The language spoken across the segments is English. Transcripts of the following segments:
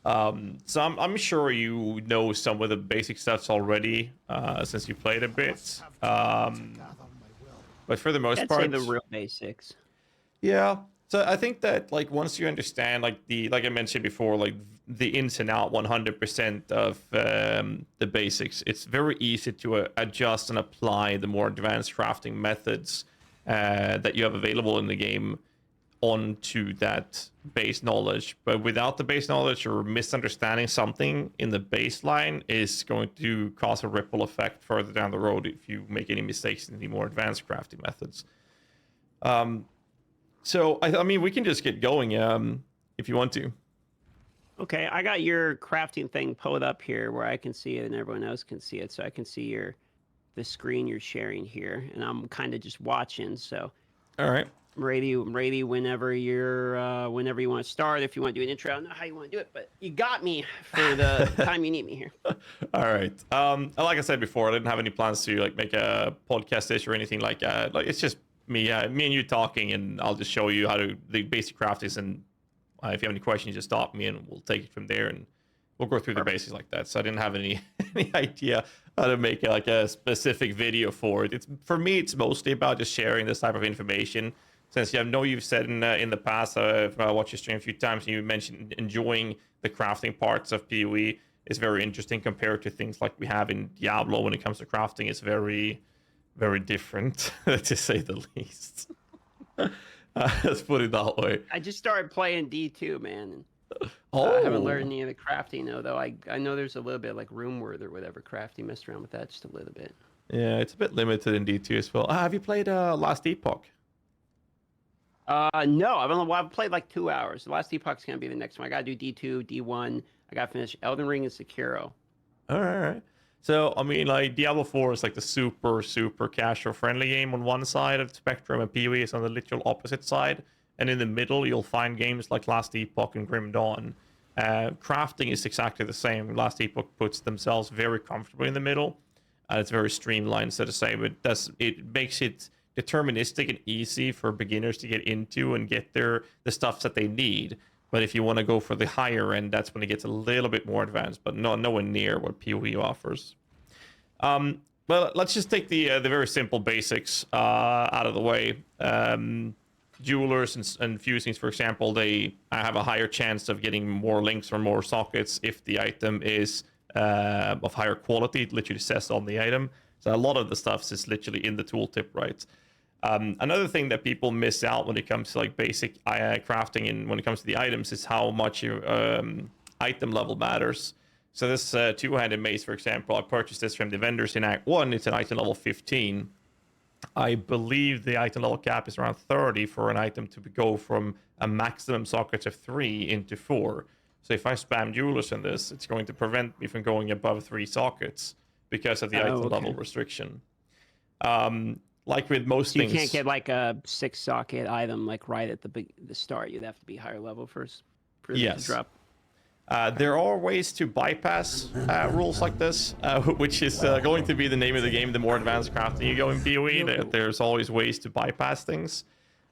So I'm sure you know some of the basic stuffs already, since you played a bit. But for the most I'd part, say the real basics. yeah. So I think that like once you understand like I mentioned before, like the ins and out 100% of the basics, it's very easy to adjust and apply the more advanced crafting methods that you have available in the game onto that base knowledge. But without the base knowledge or misunderstanding something in the baseline is going to cause a ripple effect further down the road if you make any mistakes in the more advanced crafting methods. So I mean, we can just get going if you want to. Okay, I got your crafting thing pulled up here where I can see it and everyone else can see it. So I can see the screen you're sharing here, and I'm kind of just watching. So All right. I'm ready whenever whenever you want to start. If you want to do an intro, I don't know how you want to do it, but you got me for the time you need me here. All right. Like I said before, I didn't have any plans to like make a podcast dish or anything like that. Like it's just me and you talking, and I'll just show you how to the basic crafting. And if you have any questions, just stop me, and we'll take it from there, and we'll go through the basics like that. So I didn't have any idea how to make like a specific video for it. It's for me, it's mostly about just sharing this type of information. Since you've said in the past, I've watched your stream a few times, and you mentioned enjoying the crafting parts of PoE is very interesting compared to things like we have in Diablo when it comes to crafting. It's very, very different, to say the least. Let's put it that way. I just started playing D2, man. Oh, I haven't learned any of the crafting though. I know there's a little bit like Roomworth or whatever crafting. Messed around with that just a little bit. Yeah, it's a bit limited in D2 as well. Have you played Last Epoch? No, I've played like 2 hours. The last Epoch's gonna be the next one. I gotta do D2, D1. I gotta finish Elden Ring and Sekiro. All right. So, I mean, like, Diablo 4 is like the super, super casual friendly game on one side of the spectrum, and PoE is on the literal opposite side. And in the middle, you'll find games like Last Epoch and Grim Dawn. Crafting is exactly the same. Last Epoch puts themselves very comfortably in the middle, and it's very streamlined, so to say. But it makes it deterministic and easy for beginners to get into and get the stuff that they need. But if you want to go for the higher end, that's when it gets a little bit more advanced, but nowhere near what PoE offers. Well, let's just take the very simple basics out of the way. Jewelers and fusings, for example, they have a higher chance of getting more links or more sockets if the item is of higher quality. It literally says on the item. So a lot of the stuff is literally in the tooltip, right? Another thing that people miss out when it comes to like basic crafting and when it comes to the items is how much your item level matters. So this two-handed mace, for example, I purchased this from the vendors in Act 1. It's an item level 15. I believe the item level cap is around 30 for an item to go from a maximum sockets of 3 into 4. So if I spam jewelers in this, it's going to prevent me from going above 3 sockets because of the item level restriction. Like with most things, you can't get like a 6-socket item like right at the start. You'd have to be higher level first for it to drop. There are ways to bypass rules like this, which is going to be the name of the game. The more advanced crafting you go in PoE, there's always ways to bypass things.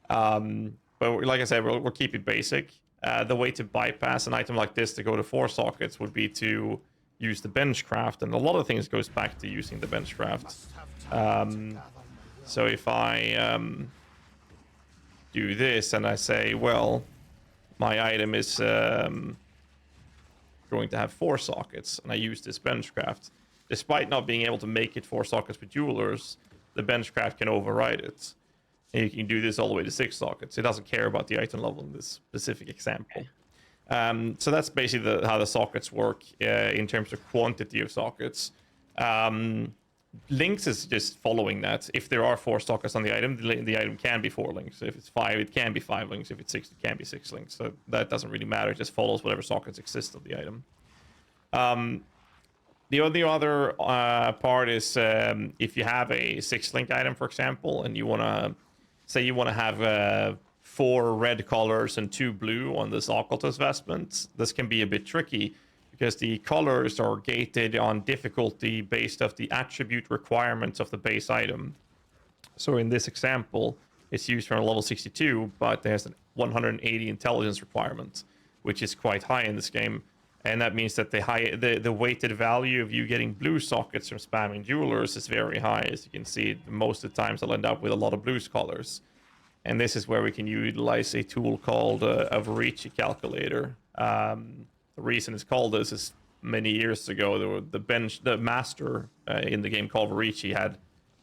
But like I said, we'll keep it basic. The way to bypass an item like this to go to 4 sockets would be to use the bench craft, and a lot of things goes back to using the bench craft. So if I do this and I say, well, my item is going to have 4 sockets, and I use this benchcraft, despite not being able to make it 4 sockets with jewelers, the benchcraft can override it. And you can do this all the way to 6 sockets. It doesn't care about the item level in this specific example. So that's basically how the sockets work in terms of quantity of sockets. Links is just following that. If there are 4 sockets on the item, the item can be 4 links. If it's 5, it can be 5 links. If it's 6, it can be 6 links. So that doesn't really matter. It just follows whatever sockets exist of the item. The only other part is if you have a 6-link item, for example, and you want to say you want to have 4 red colors and 2 blue on this occultist vestment, this can be a bit tricky, because the colors are gated on difficulty based off the attribute requirements of the base item. So in this example, it's used from a level 62, but there's a 180 intelligence requirement, which is quite high in this game. And that means that the weighted value of you getting blue sockets from spamming jewelers is very high. As you can see, most of the times I'll end up with a lot of blue scholars. And this is where we can utilize a tool called a Varici calculator. The reason it's called this is many years ago, the master in the game called Varici had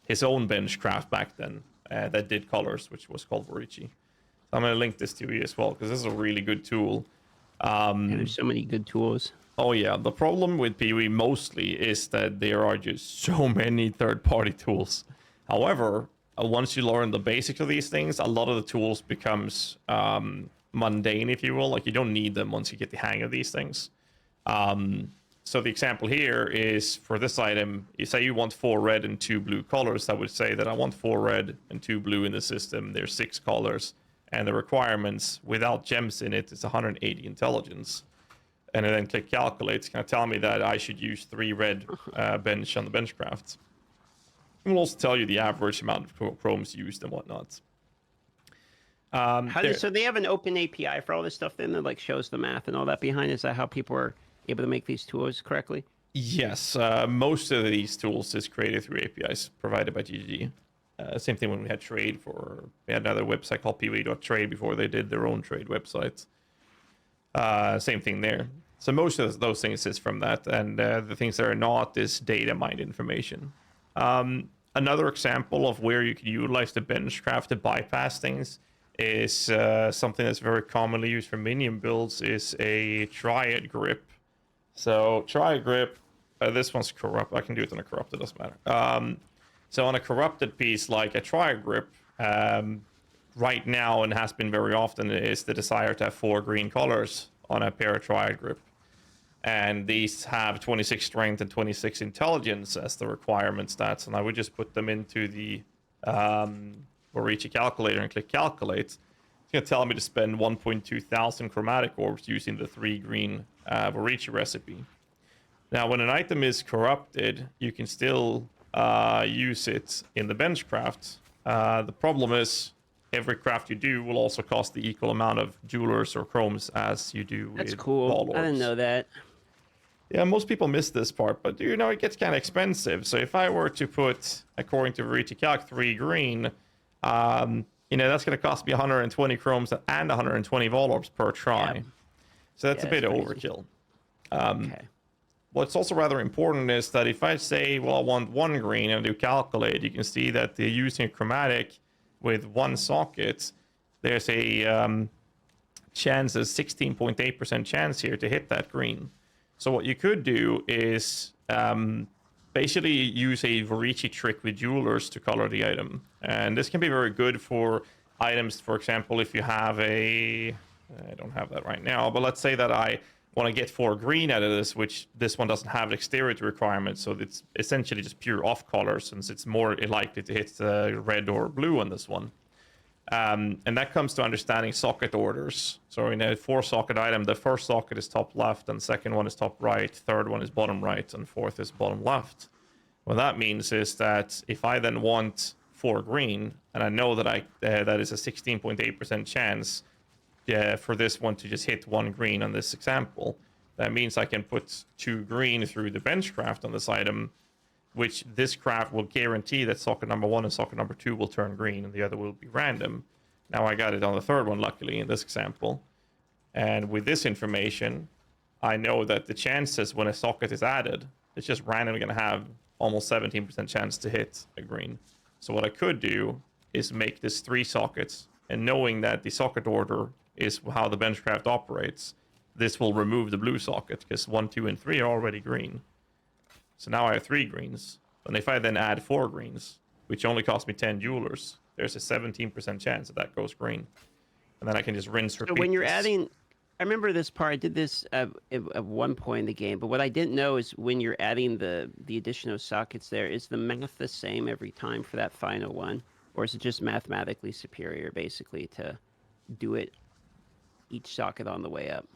his own bench craft back then that did colors, which was called Varici. So I'm going to link this to you as well, because this is a really good tool. And there's so many good tools. Oh yeah, the problem with PoE mostly is that there are just so many third-party tools. However, once you learn the basics of these things, a lot of the tools becomes mundane, if you will. Like, you don't need them once you get the hang of these things. So the example here is for this item, you say you want 4 red and 2 blue colors. That would say that I want 4 red and 2 blue in the system. There's 6 colors, and the requirements without gems in it is 180 intelligence. And then click calculate. It's going to tell me that I should use 3 red bench on the benchcraft. It will also tell you the average amount of chromes used and whatnot. So they have an open API for all this stuff then that like shows the math and all that behind it? Is that how people are able to make these tools correctly? Yes, most of these tools is created through APIs provided by GGG. Same thing when we had trade we had another website called PoE.trade before they did their own trade websites. Same thing there. So most of those things is from that, and the things that are not is data mined information. Another example of where you can utilize the benchcraft to bypass things is something that's very commonly used for minion builds is a triad grip. So triad grip, this one's corrupt. I can do it on a corrupted, doesn't matter. So on a corrupted piece like a triad grip, right now and has been very often is the desire to have 4 green colors on a pair of triad grip. And these have 26 strength and 26 intelligence as the requirement stats. And I would just put them into the Varici calculator and click calculate. It's going to tell me to spend 1.2 thousand chromatic orbs using the 3 green Varici recipe. Now, when an item is corrupted, you can still use it in the benchcraft. The problem is every craft you do will also cost the equal amount of jewelers or chromes as you do That's with cool. ball orbs. I didn't know that. Yeah, most people miss this part, but you know, it gets kind of expensive. So if I were to put, according to Varici Calc, 3 green, you know, that's going to cost me 120 chromes and 120 vol orbs per try. Yeah. So that's a bit crazy. overkill. Okay. What's also rather important is that if I say, well, I want 1 green and do calculate, you can see that they're using a chromatic with 1 socket. There's a chance, a 16.8% chance here to hit that green. So what you could do is basically use a Varici trick with jewelers to color the item. And this can be very good for items, for example, if you have I don't have that right now, but let's say that I want to get 4 green out of this, which this one doesn't have dexterity requirements, so it's essentially just pure off color, since it's more likely to hit red or blue on this one. And that comes to understanding socket orders. So in a 4-socket item, the first socket is top left, and second one is top right, third one is bottom right, and fourth is bottom left. What that means is that if I then want 4 green, and I know that that is a 16.8% chance for this one to just hit 1 green on this example, that means I can put 2 green through the benchcraft on this item, which this craft will guarantee that socket number 1 and socket number 2 will turn green and the other will be random. Now I got it on the third one, luckily, in this example. And with this information, I know that the chances when a socket is added, it's just randomly going to have almost 17% chance to hit a green. So what I could do is make this 3 sockets, and knowing that the socket order is how the benchcraft operates, this will remove the blue socket, because 1, 2, and 3 are already green. So now I have 3 greens. And if I then add 4 greens, which only cost me 10 jewelers, there's a 17% chance that goes green. And then I can just rinse, repeat. So when you're this. adding, I remember this part, I did this at one point in the game, but what I didn't know is when you're adding the addition of sockets there, is the math the same every time for that final one? Or is it just mathematically superior, basically, to do it each socket on the way up?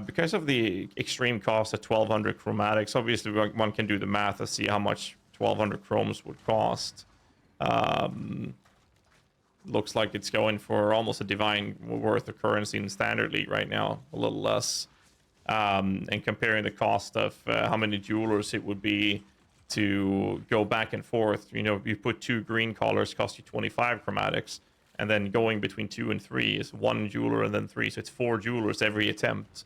Because of the extreme cost of 1200 chromatics, obviously one can do the math to see how much 1200 chromes would cost. Looks like it's going for almost a divine worth of currency in Standard League right now, a little less. and comparing the cost of how many jewelers it would be to go back and forth. You know, you put 2 green colors, cost you 25 chromatics, and then going between 2 and 3 is 1 jeweler and then 3, so it's 4 jewelers every attempt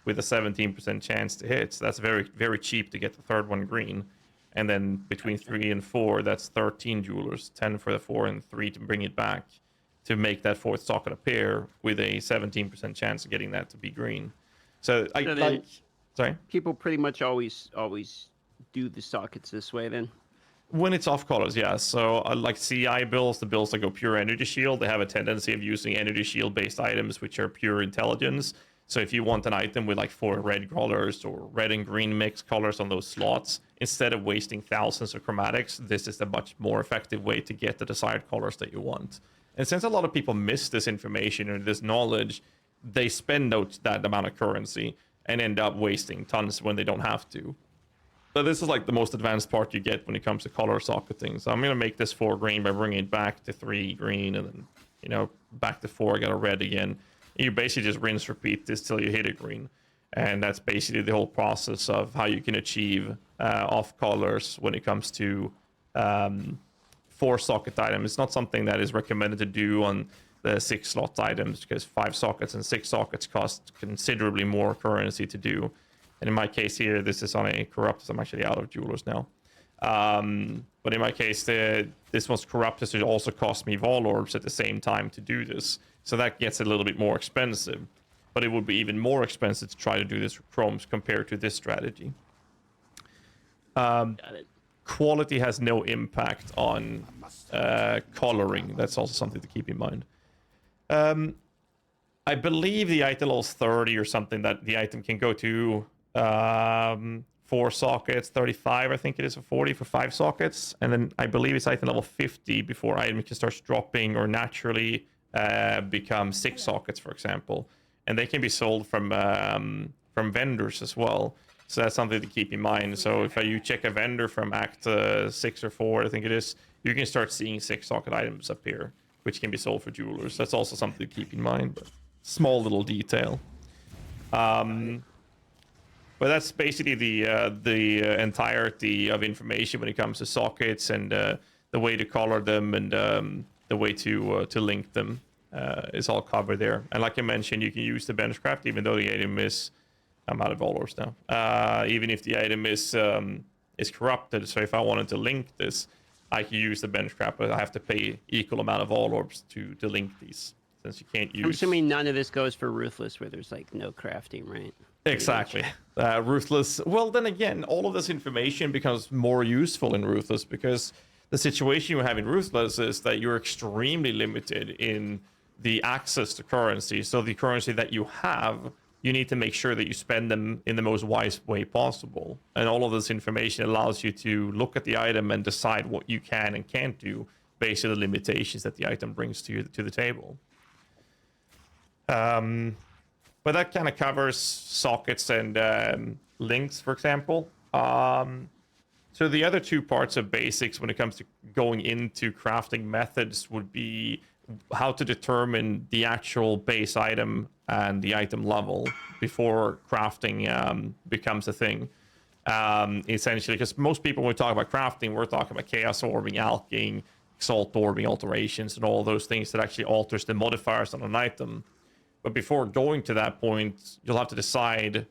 with a 17% chance to hit. So that's very, very cheap to get the third one green. And then between 3 and 4, that's 13 jewelers, 10 for the 4 and 3 to bring it back to make that 4th socket appear with a 17% chance of getting that to be green. So I like. Sorry. People pretty much always do the sockets this way then. When it's off colors, yeah. So like CI builds, the builds that go pure energy shield, they have a tendency of using energy shield based items which are pure intelligence. So if you want an item with like 4 red colors or red and green mixed colors on those slots, instead of wasting thousands of chromatics, this is a much more effective way to get the desired colors that you want. And since a lot of people miss this information or this knowledge, they spend that amount of currency and end up wasting tons when they don't have to. So this is like the most advanced part you get when it comes to color socketing. So I'm going to make this 4 green by bringing it back to 3 green and then, you know, back to 4, I got a red again. And you basically just rinse, repeat this till you hit a green. And that's basically the whole process of how you can achieve off colors when it comes to 4 socket items. It's not something that is recommended to do on the 6 slot items because 5 sockets and 6 sockets cost considerably more currency to do. And in my case here, this is on a corrupt, so I'm actually out of jewelers now. But in my case, this one's corrupted, so it also cost me Vol Orbs at the same time to do this. So that gets a little bit more expensive. But it would be even more expensive to try to do this with chromes compared to this strategy. Quality has no impact on coloring. That's also something to keep in mind. I believe the item level is 30 or something that the item can go to 4 sockets, 35 I think it is, or 40 for 5 sockets. And then I believe it's item level 50 before item can start dropping or naturally become 6 sockets, for example. And they can be sold from vendors as well. So that's something to keep in mind. So if you check a vendor from Act 6 or 4, I think it is, you can start seeing 6 socket items appear, which can be sold for jewelers. That's also something to keep in mind, but small little detail. But that's basically the entirety of information when it comes to sockets and the way to color them and the way to link them is all covered there. And like I mentioned, you can use the benchcraft even though the item is... I'm out of all orbs now. Even if the item is corrupted, so if I wanted to link this, I can use the benchcraft, but I have to pay equal amount of all orbs to link these, since you can't use... I'm assuming none of this goes for Ruthless, where there's like no crafting, right? Exactly. Ruthless. Well, then again, all of this information becomes more useful in Ruthless because the situation you have in Ruthless is that you're extremely limited in the access to currency. So the currency that you have, you need to make sure that you spend them in the most wise way possible. And all of this information allows you to look at the item and decide what you can and can't do based on the limitations that the item brings to the table. But that kind of covers sockets and links, for example. So the other 2 parts of basics when it comes to going into crafting methods would be how to determine the actual base item and the item level before crafting becomes a thing. Essentially, because most people, when we talk about crafting, we're talking about chaos orbing, alking, exalt orbing, alterations, and all those things that actually alters the modifiers on an item. But before going to that point, you'll have to decide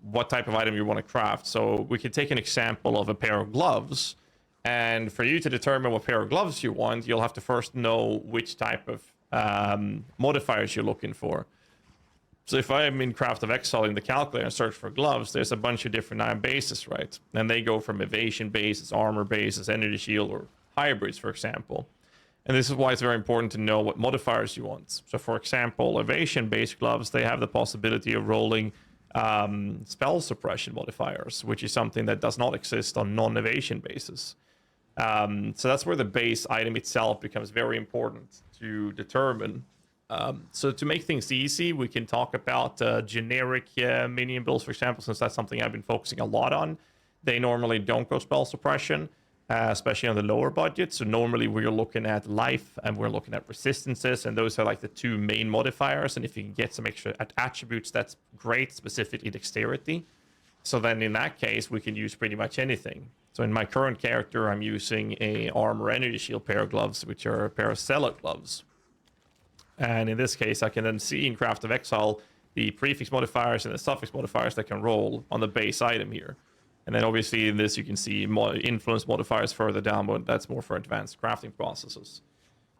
what type of item you want to craft. So we could take an example of a pair of gloves. And for you to determine what pair of gloves you want, you'll have to first know which type of modifiers you're looking for. So if I'm in Path of Exile in the calculator and search for gloves, there's a bunch of different bases, right? And they go from evasion bases, armor bases, energy shield, or hybrids, for example. And this is why it's very important to know what modifiers you want. So for example, evasion-based gloves, they have the possibility of rolling spell suppression modifiers, which is something that does not exist on non-evasion bases. So that's where the base item itself becomes very important to determine. So to make things easy, we can talk about generic minion builds, for example, since that's something I've been focusing a lot on. They normally don't go spell suppression. especially on the lower budget. So normally we're looking at life and we're looking at resistances, and those are like the two main modifiers. And if you can get some extra attributes, that's great, specifically dexterity. So then in that case, we can use pretty much anything. So in my current character, I'm using a armor energy shield pair of gloves, which are a pair of Zealot gloves. And in this case, I can then see in Path of Exile the prefix modifiers and the suffix modifiers that can roll on the base item here. And then obviously in this, you can see influence modifiers further down, but that's more for advanced crafting processes.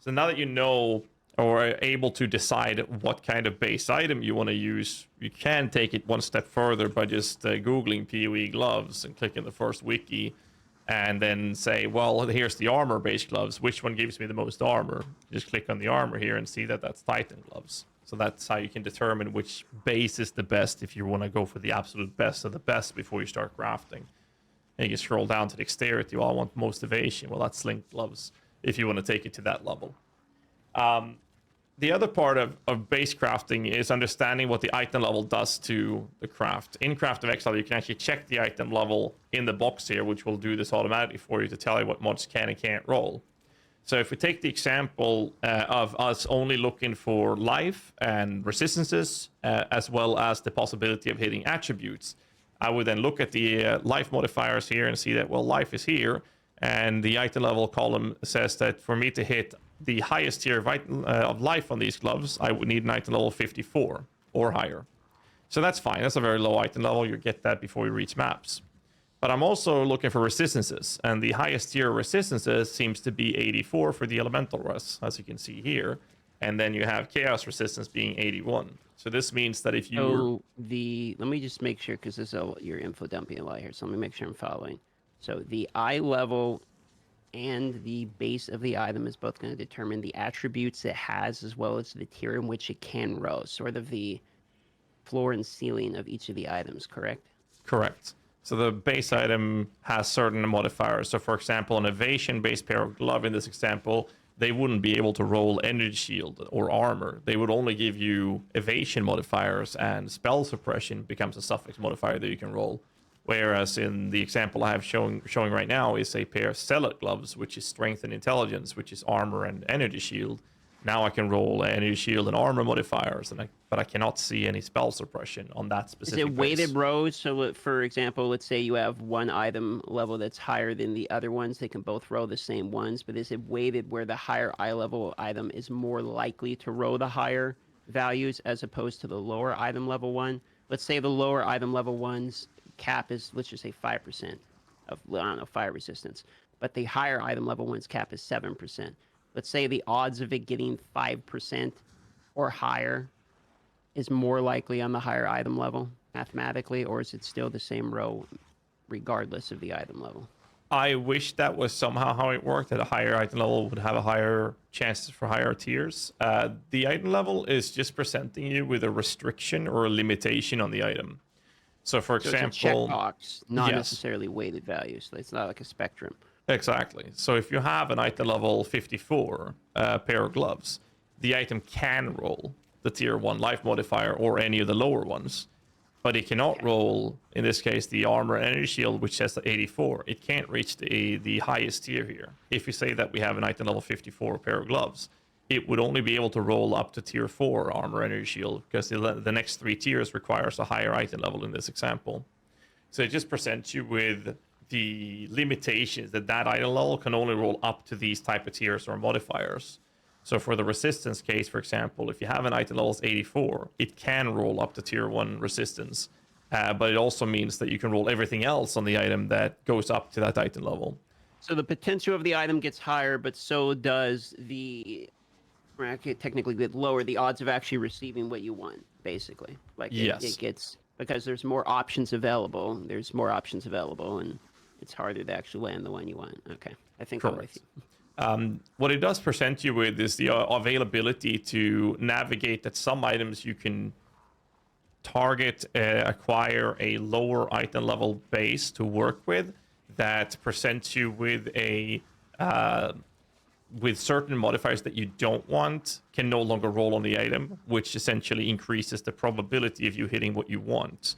So now that you know or are able to decide what kind of base item you want to use, you can take it one step further by just Googling PoE gloves and clicking the first wiki and then say, well, here's the armor-based gloves. Which one gives me the most armor? Just click on the armor here and see that that's Titan gloves. So that's how you can determine which base is the best if you want to go for the absolute best of the best before you start crafting. And you can scroll down to dexterity. Well, I want most evasion. Well, that's link gloves if you want to take it to that level. The other part of base crafting is understanding what the item level does to the craft. In Path of Exile, you can actually check the item level in the box here, which will do this automatically for you to tell you what mods can and can't roll. So if we take the example of us only looking for life and resistances, as well as the possibility of hitting attributes, I would then look at the life modifiers here and see that, well, life is here. And the item level column says that for me to hit the highest tier of life on these gloves, I would need an item level 54 or higher. So that's fine. That's a very low item level. You get that before you reach maps. But I'm also looking for resistances, and the highest tier of resistances seems to be 84 for the elemental res, as you can see here. And then you have chaos resistance being 81. So this means that if you... So let me just make sure, because this is your info dumping a lot here. So let me make sure I'm following. So the eye level and the base of the item is both going to determine the attributes it has, as well as the tier in which it can row, sort of the floor and ceiling of each of the items, correct? Correct. So the base item has certain modifiers. So for example, an evasion-based pair of glove in this example, they wouldn't be able to roll energy shield or armor. They would only give you evasion modifiers, and spell suppression becomes a suffix modifier that you can roll. Whereas in the example I have showing right now is a pair of Zealot gloves, which is strength and intelligence, which is armor and energy shield. Now I can roll energy shield and armor modifiers, but I cannot see any spell suppression on that specific Is it weighted base. rows? So, for example, let's say you have one item level that's higher than the other ones. They can both row the same ones, but is it weighted where the higher eye level item is more likely to row the higher values as opposed to the lower item level one? Let's say the lower item level one's cap is, let's just say 5% of, I don't know, fire resistance, but the higher item level one's cap is 7%. Let's say the odds of it getting 5% or higher is more likely on the higher item level mathematically, or is it still the same row regardless of the item level? I wish that was somehow how it worked, that a higher item level would have a higher chances for higher tiers. The item level is just presenting you with a restriction or a limitation on the item. So for example... It's a checkbox, not yes. necessarily weighted values. So it's not like a spectrum. Exactly. So if you have an item level 54 pair of gloves, the item can roll the tier 1 life modifier or any of the lower ones, but it cannot roll, in this case, the armor and energy shield, which says 84. It can't reach the highest tier here. If you say that we have an item level 54 pair of gloves, it would only be able to roll up to tier 4 armor energy shield, because the next 3 tiers requires a higher item level in this example. So it just presents you with the limitations that item level can only roll up to these type of tiers or modifiers. So for the resistance case, for example, if you have an item level 84, it can roll up to tier 1 resistance, but it also means that you can roll everything else on the item that goes up to that item level. So the potential of the item gets higher, but so does the technically get lower, the odds of actually receiving what you want, basically. Like yes. It gets, because there's more options available, and it's harder to actually land the one you want. Okay, I think I'm with you. What it does present you with is the availability to navigate that some items you can target, acquire a lower item level base to work with that presents you with a with certain modifiers that you don't want can no longer roll on the item, which essentially increases the probability of you hitting what you want.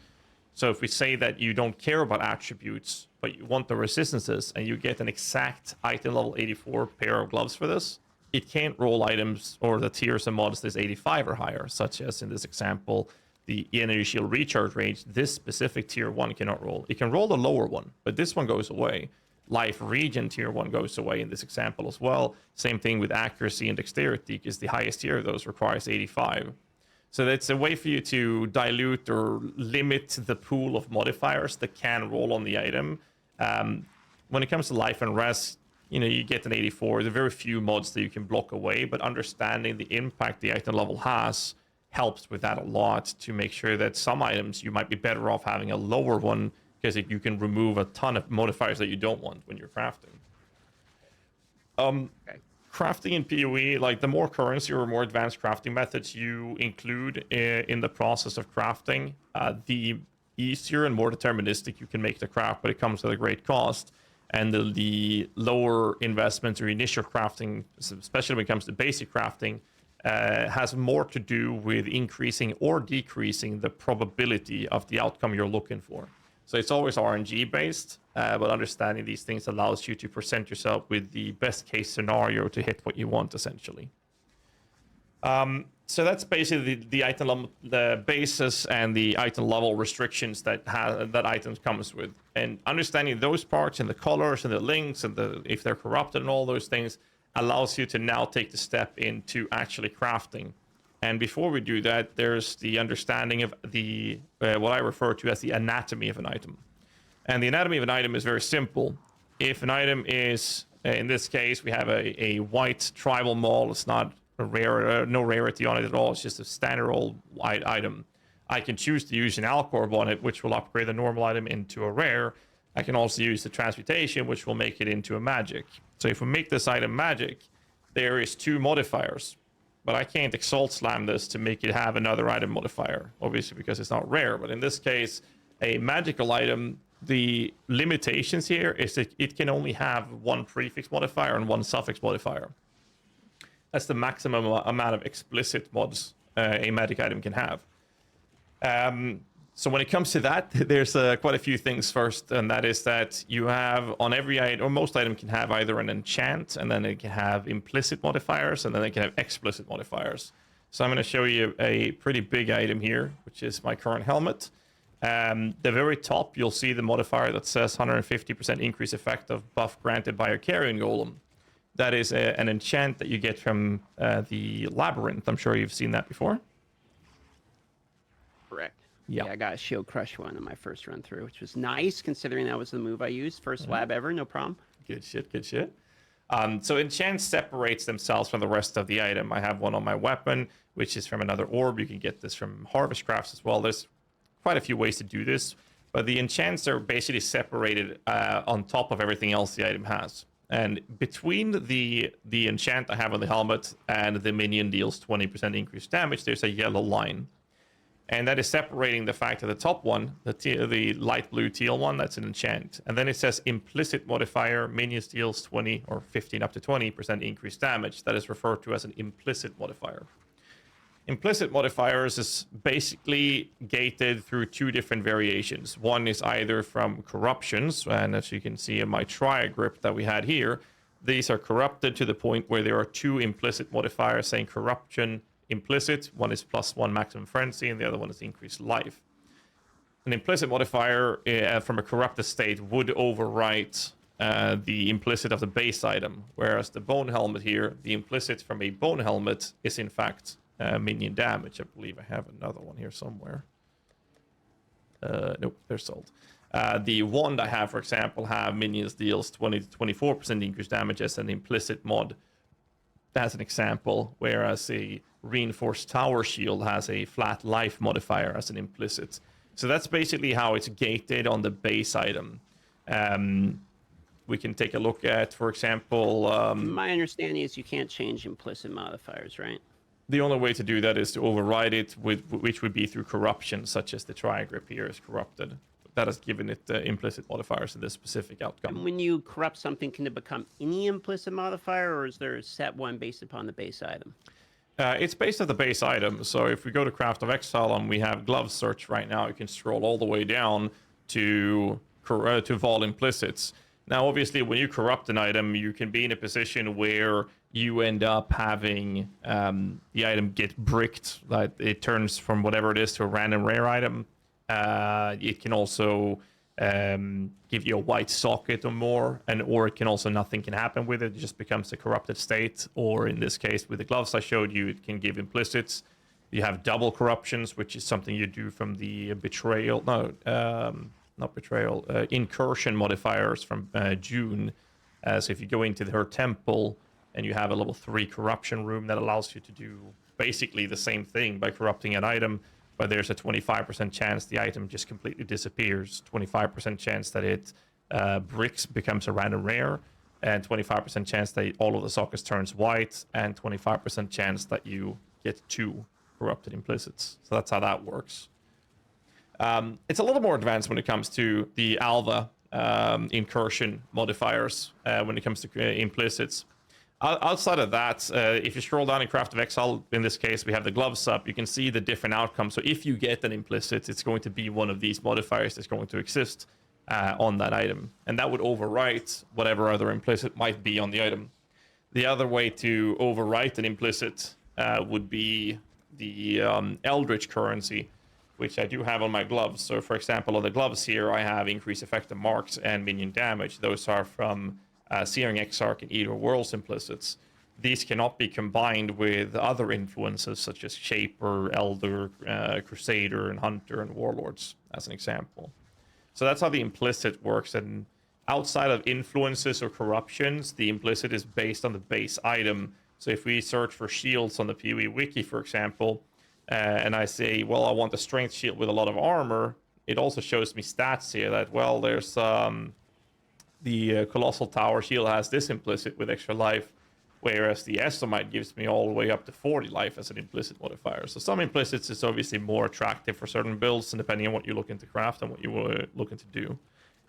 So if we say that you don't care about attributes, but you want the resistances, and you get an exact item level 84 pair of gloves for this, it can't roll items or the tiers and mods that's 85 or higher, such as in this example, the energy shield recharge range. This specific tier 1 cannot roll. It can roll the lower one, but this one goes away. Life regen tier 1 goes away in this example as well. Same thing with accuracy and dexterity, because the highest tier of those requires 85. So that's a way for you to dilute or limit the pool of modifiers that can roll on the item. When it comes to life and res, you get an 84. There are very few mods that you can block away, but understanding the impact the item level has helps with that a lot, to make sure that some items you might be better off having a lower one, because you can remove a ton of modifiers that you don't want when you're crafting. Okay. Crafting in PoE, like the more currency or more advanced crafting methods you include in the process of crafting, the easier and more deterministic you can make the craft, but it comes at a great cost. And the lower investments or initial crafting, especially when it comes to basic crafting, has more to do with increasing or decreasing the probability of the outcome you're looking for. So it's always RNG based, but understanding these things allows you to present yourself with the best case scenario to hit what you want, essentially. So that's basically the item the basis and the item level restrictions that items comes with. And understanding those parts and the colors and the links and if they're corrupted and all those things allows you to now take the step into actually crafting. And before we do that, there's the understanding of the what I refer to as the anatomy of an item. And the anatomy of an item is very simple. If an item is, in this case, we have a white tribal maul. It's not a rare, no rarity on it at all. It's just a standard old white item. I can choose to use an Alcorb on it, which will upgrade the normal item into a rare. I can also use the transmutation, which will make it into a magic. So if we make this item magic, there is 2 modifiers. But I can't exalt slam this to make it have another item modifier, obviously because it's not rare. But in this case, a magical item, the limitations here is that it can only have 1 prefix modifier and 1 suffix modifier. That's the maximum amount of explicit mods a magic item can have. So when it comes to that, there's quite a few things first, and that is that you have on every item, or most item can have either an enchant, and then it can have implicit modifiers, and then it can have explicit modifiers. So I'm going to show you a pretty big item here, which is my current helmet. The very top, you'll see the modifier that says 150% increase effect of buff granted by a carrion golem. That is an enchant that you get from the labyrinth. I'm sure you've seen that before. Correct. Yeah. I got a shield crush one in my first run through, which was nice considering that was the move I used. First lab ever, no problem. Good shit, good shit. So enchant separates themselves from the rest of the item. I have one on my weapon, which is from another orb. You can get this from harvest crafts as well. There's quite a few ways to do this, but the enchants are basically separated on top of everything else the item has. And between the enchant I have on the helmet and the minion deals 20% increased damage, there's a yellow line. And that is separating the fact that the top one, the light blue teal one, that's an enchant. And then it says implicit modifier, minions deals 20 or 15 up to 20% increased damage. That is referred to as an implicit modifier. Implicit modifiers is basically gated through 2 different variations. One is either from corruptions, and as you can see in my tri-grip that we had here, these are corrupted to the point where there are 2 implicit modifiers saying corruption implicit. One is +1 maximum frenzy, and the other one is increased life. An implicit modifier from a corrupted state would overwrite the implicit of the base item, whereas the bone helmet here, the implicit from a bone helmet is in fact minion damage. I believe I have another one here somewhere. Nope, they're sold. The wand I have, for example, have minions deals 20 to 24% increased damage as an implicit mod. That's an example, whereas a reinforced tower shield has a flat life modifier as an implicit. So that's basically how it's gated on the base item. We can take a look at, for example... My understanding is you can't change implicit modifiers, right? The only way to do that is to override it, which would be through corruption, such as the tri-grip here is corrupted. That has given it implicit modifiers in this specific outcome. And when you corrupt something, can it become any implicit modifier, or is there a set one based upon the base item? It's based on the base item. So if we go to Path of Exile and we have glove search right now, you can scroll all the way down to Vol Implicits. Now, obviously, when you corrupt an item, you can be in a position where you end up having the item get bricked. Like it turns from whatever it is to a random rare item. It can also give you a white socket or more, or it can also nothing can happen with it. It just becomes a corrupted state. Or in this case, with the gloves I showed you, it can give implicits. You have double corruptions, which is something you do from the betrayal. No, not betrayal. Incursion modifiers from June. So if you go into her temple and you have a level 3 corruption room that allows you to do basically the same thing by corrupting an item. But there's a 25% chance the item just completely disappears, 25% chance that it bricks, becomes a random rare, and 25% chance that all of the sockets turns white, and 25% chance that you get 2 corrupted implicits. So that's how that works. It's a little more advanced when it comes to the Alva incursion modifiers when it comes to implicits. Outside of that, if you scroll down in Path of Exile, in this case, we have the gloves up. You can see the different outcomes. So if you get an implicit, it's going to be one of these modifiers that's going to exist on that item. And that would overwrite whatever other implicit might be on the item. The other way to overwrite an implicit would be the Eldritch currency, which I do have on my gloves. So for example, on the gloves here, I have increased effective marks and minion damage. Those are from Searing Exarch and Eater Worlds implicits. These cannot be combined with other influences such as Shaper, Elder, Crusader, and Hunter, and Warlords, as an example. So that's how the implicit works. And outside of influences or corruptions, the implicit is based on the base item. So if we search for shields on the PoE wiki, for example, and I say, well, I want a strength shield with a lot of armor, it also shows me stats here that, well, there's the Colossal Tower shield has this implicit with extra life, whereas the Estomite gives me all the way up to 40 life as an implicit modifier. So some implicits is obviously more attractive for certain builds, and depending on what you're looking to craft and what you were looking to do.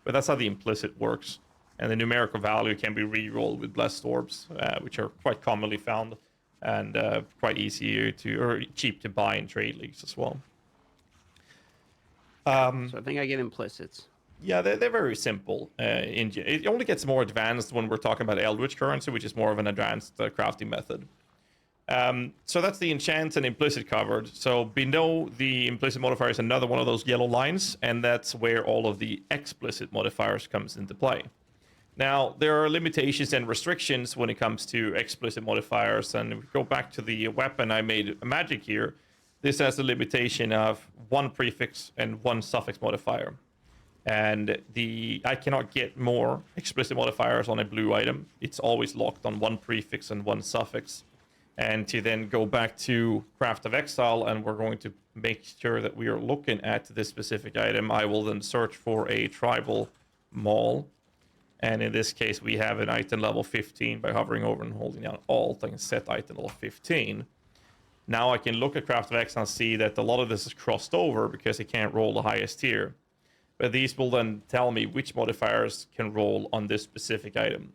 But that's how the implicit works. And the numerical value can be re-rolled with Blessed Orbs, which are quite commonly found and quite easy to, or cheap to buy in trade leagues as well. So I think I get implicits. Yeah, they're very simple. It only gets more advanced when we're talking about Eldritch currency, which is more of an advanced crafting method. So that's the enchant and implicit covered. So below the implicit modifier is another one of those yellow lines, and that's where all of the explicit modifiers comes into play. Now, there are limitations and restrictions when it comes to explicit modifiers, and if we go back to the weapon I made a magic here, this has a limitation of 1 prefix and 1 suffix modifier. And I cannot get more explicit modifiers on a blue item. It's always locked on 1 prefix and 1 suffix. And to then go back to Path of Exile, and we're going to make sure that we are looking at this specific item, I will then search for a tribal maul. And in this case, we have an item level 15 by hovering over and holding down Alt. I can set item level 15. Now I can look at Path of Exile and see that a lot of this is crossed over because it can't roll the highest tier. But these will then tell me which modifiers can roll on this specific item.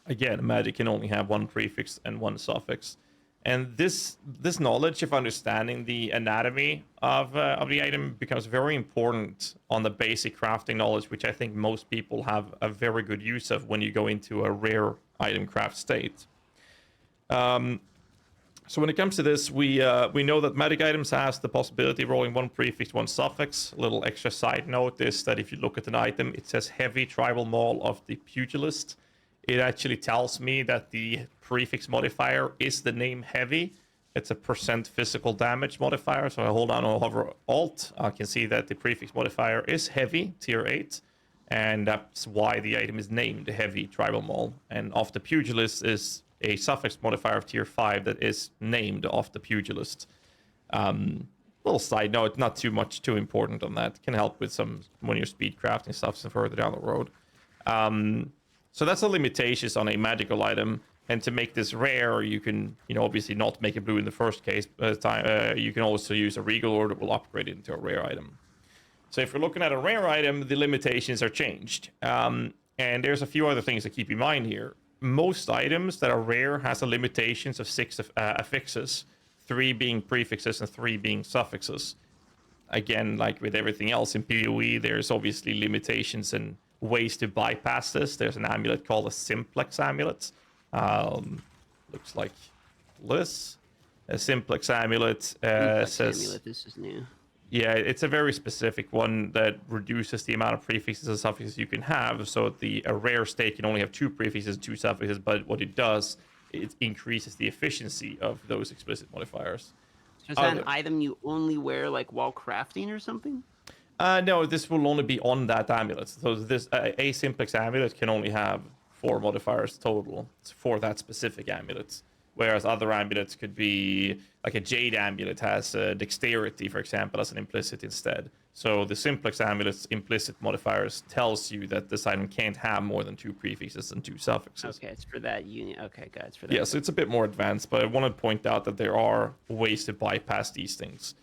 Again, magic can only have 1 prefix and 1 suffix. And this knowledge of understanding the anatomy of the item becomes very important on the basic crafting knowledge, which I think most people have a very good use of when you go into a rare item craft state. So when it comes to this, we know that magic items has the possibility of rolling 1 prefix, 1 suffix. A little extra side note is that if you look at an item, it says heavy tribal maul of the pugilist. It actually tells me that the prefix modifier is the name heavy. It's a % physical damage modifier. So I hold down or hover Alt. I can see that the prefix modifier is heavy, tier 8. And that's why the item is named heavy tribal maul. And off the pugilist is a suffix modifier of tier 5 that is named off the pugilist. Little side note, not too important on that. Can help with some when you're speed crafting stuff some further down the road. So that's the limitations on a magical item. And to make this rare, you can, obviously not make it blue in the first case. You can also use a regal order that will upgrade it into a rare item. So if you're looking at a rare item, the limitations are changed. And there's a few other things to keep in mind here. most items that are rare has a limitations of 6 affixes, 3 being prefixes and 3 being suffixes. Again, like with everything else in PoE, there's obviously limitations and ways to bypass this. There's an amulet called a simplex amulet. Looks like this. A simplex amulet Simplex says... amulet, this is new. Yeah, it's a very specific one that reduces the amount of prefixes and suffixes you can have. So a rare state can only have 2 prefixes and 2 suffixes, but what it does, it increases the efficiency of those explicit modifiers. So is that an item you only wear like while crafting or something? No, this will only be on that amulet. So this a simplex amulet can only have 4 modifiers total for that specific amulet. Whereas other amulets could be, like a Jade amulet has dexterity, for example, as an implicit instead. So the simplex amulet's implicit modifiers tells you that this item can't have more than 2 prefixes and 2 suffixes. Okay, it's for that unit. Okay, God, it's for that. Yeah, so it's a bit more advanced, but I want to point out that there are ways to bypass these things.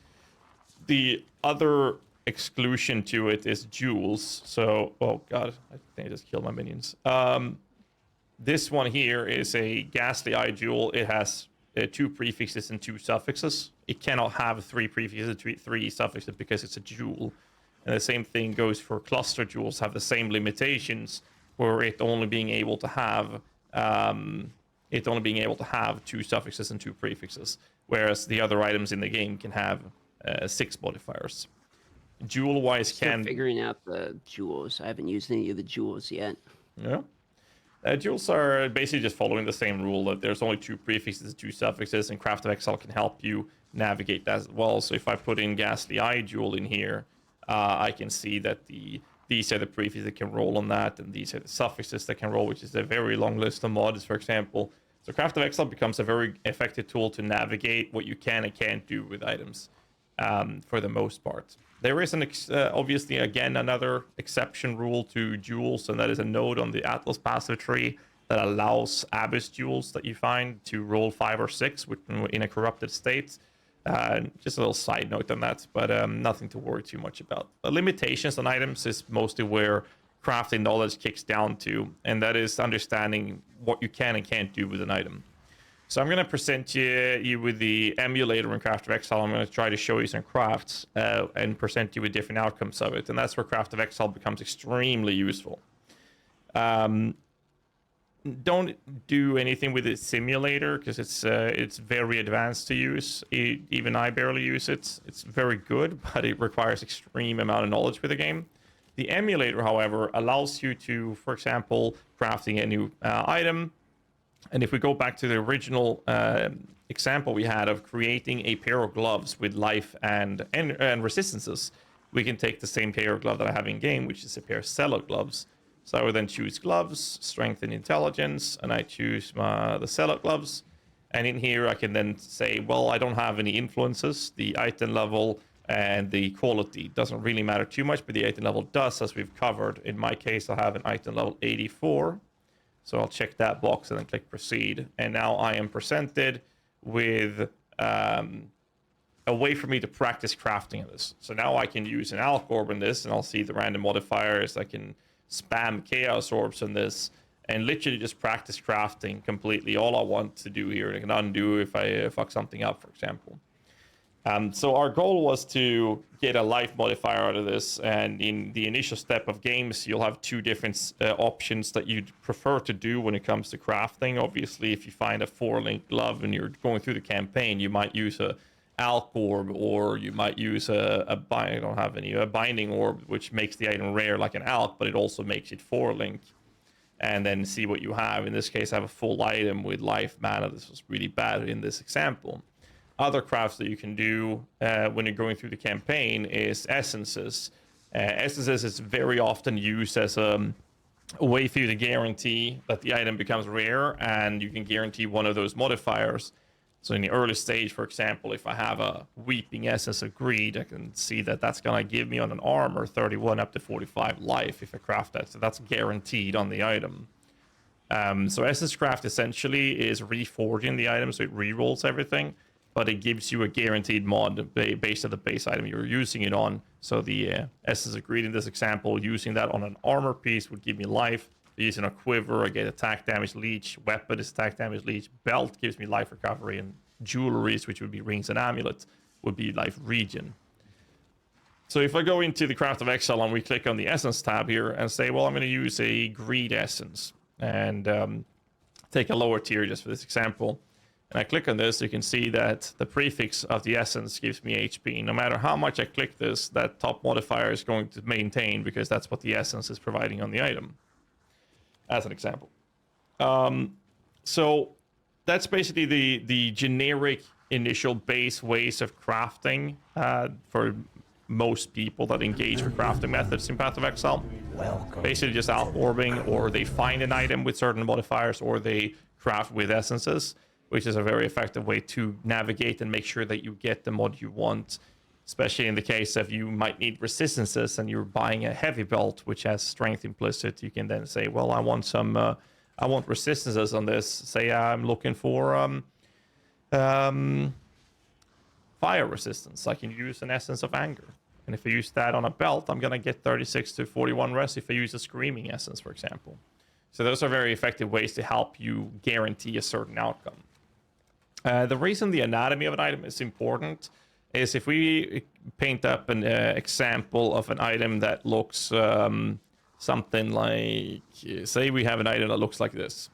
The other exclusion to it is jewels. So, oh god, I think I just killed my minions. This one here is a ghastly eye jewel. It has 2 prefixes and 2 suffixes. It cannot have 3 prefixes and 3 suffixes because it's a jewel. And the same thing goes for cluster jewels, have the same limitations, where it only being able to have 2 suffixes and 2 prefixes, whereas the other items in the game can have 6 modifiers. Jewel-wise, Still figuring out the jewels. I haven't used any of the jewels yet. Yeah. Jewels are basically just following the same rule that there's only 2 prefixes and 2 suffixes, and Path of Exile can help you navigate that as well. So if I put in Ghastly Eye Jewel in here, I can see that these are the prefixes that can roll on that, and these are the suffixes that can roll, which is a very long list of mods, for example. So Path of Exile becomes a very effective tool to navigate what you can and can't do with items, for the most part. There is obviously, again, another exception rule to jewels, and that is a node on the Atlas passive tree that allows Abyss jewels that you find to roll 5 or 6 in a corrupted state. Just a little side note on that, but nothing to worry too much about. The limitations on items is mostly where crafting knowledge kicks down to, and that is understanding what you can and can't do with an item. So I'm going to present you with the emulator in Path of Exile. I'm going to try to show you some crafts and present you with different outcomes of it. And that's where Path of Exile becomes extremely useful. Don't do anything with the simulator because it's very advanced to use. Even I barely use it. It's very good, but it requires extreme amount of knowledge with the game. The emulator, however, allows you to, for example, crafting a new item. And if we go back to the original example we had of creating a pair of gloves with life and resistances, we can take the same pair of glove that I have in game, which is a pair of cello gloves. So I would then choose gloves, strength and intelligence, and I choose the cello gloves. And in here I can then say, well, I don't have any influences. The item level and the quality doesn't really matter too much, but the item level does, as we've covered. In my case, I have an item level 84. So I'll check that box and then click proceed. And now I am presented with a way for me to practice crafting of this. So now I can use an alch orb in this, and I'll see the random modifiers. I can spam chaos orbs in this and literally just practice crafting completely. All I want to do here, and I can undo if I fuck something up, for example. So our goal was to get a life modifier out of this, and in the initial step of games, you'll have 2 different options that you'd prefer to do when it comes to crafting. Obviously, if you find a 4-link glove and you're going through the campaign, you might use a alch orb, or you might use I don't have any, a binding orb, which makes the item rare like an alch, but it also makes it 4-link, and then see what you have. In this case, I have a full item with life mana. This was really bad in this example. Other crafts that you can do when you're going through the campaign is essences. Essences is very often used as a way for you to guarantee that the item becomes rare, and you can guarantee one of those modifiers. So in the early stage, for example, if I have a Weeping Essence of Greed, I can see that that's going to give me on an armor 31 up to 45 life if I craft that. So that's guaranteed on the item. So Essence Craft essentially is reforging the item, so it rerolls everything, but it gives you a guaranteed mod based on the base item you're using it on. So the Essence of Greed in this example, using that on an armor piece would give me life. Using a quiver, I get attack damage leech. Weapon is attack damage leech. Belt gives me life recovery, and jewelries, which would be rings and amulets, would be life regen. So if I go into the Path of Exile and we click on the Essence tab here and say, well, I'm going to use a Greed Essence and take a lower tier just for this example, and I click on this, you can see that the prefix of the Essence gives me HP. No matter how much I click this, that top modifier is going to maintain because that's what the Essence is providing on the item, as an example. So that's basically the generic initial base ways of crafting for most people that engage with crafting methods in Path of Exile. Basically just out-orbing, or they find an item with certain modifiers, or they craft with essences, which is a very effective way to navigate and make sure that you get the mod you want, especially in the case of you might need resistances and you're buying a heavy belt which has strength implicit. You can then say, well, I want some I want resistances on this. Say I'm looking for fire resistance. I can use an Essence of Anger. And if I use that on a belt, I'm going to get 36 to 41 res if I use a Screaming Essence, for example. So those are very effective ways to help you guarantee a certain outcome. The reason the anatomy of an item is important is if we paint up an example of an item that looks something like, say we have an item that looks like this.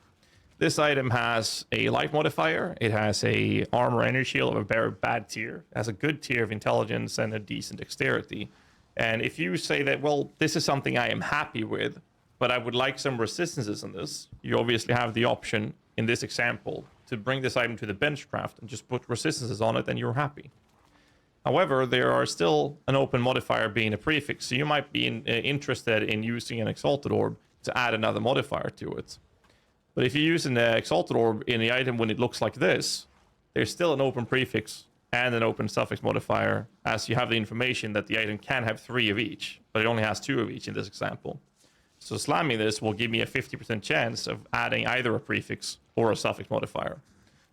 This item has a life modifier, it has a armor energy shield of a very bad tier, it has a good tier of intelligence and a decent dexterity. And if you say that, well, this is something I am happy with, but I would like some resistances on this, you obviously have the option in this example to bring this item to the benchcraft and just put resistances on it and you're happy. However, there are still an open modifier being a prefix, so you might be interested in using an exalted orb to add another modifier to it. But if you use an exalted orb in the item when it looks like this, there's still an open prefix and an open suffix modifier, as you have the information that the item can have 3 of each, but it only has 2 of each in this example. So slamming this will give me a 50% chance of adding either a prefix or a suffix modifier.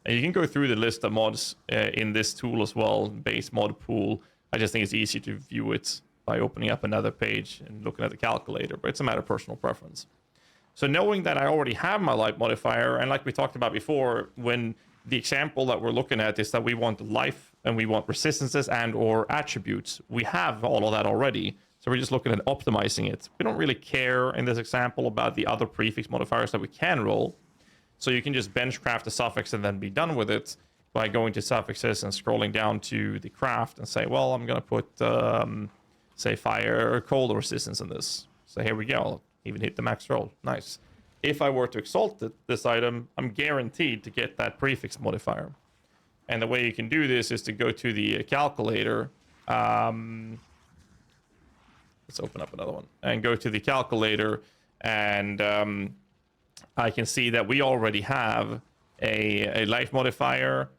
And you can go through the list of mods in this tool as well, base mod pool. I just think it's easy to view it by opening up another page and looking at the calculator, but it's a matter of personal preference. So knowing that I already have my life modifier, and like we talked about before, when the example that we're looking at is that we want life and we want resistances and or attributes, we have all of that already. So we're just looking at optimizing it. We don't really care in this example about the other prefix modifiers that we can roll. So you can just benchcraft a suffix and then be done with it by going to suffixes and scrolling down to the craft and say, well, I'm going to put, say, fire or cold resistance in this. So here we go. Even hit the max roll. Nice. If I were to exalt this item, I'm guaranteed to get that prefix modifier. And the way you can do this is to go to the calculator. Let's open up another one. And go to the calculator. And I can see that we already have a life modifier.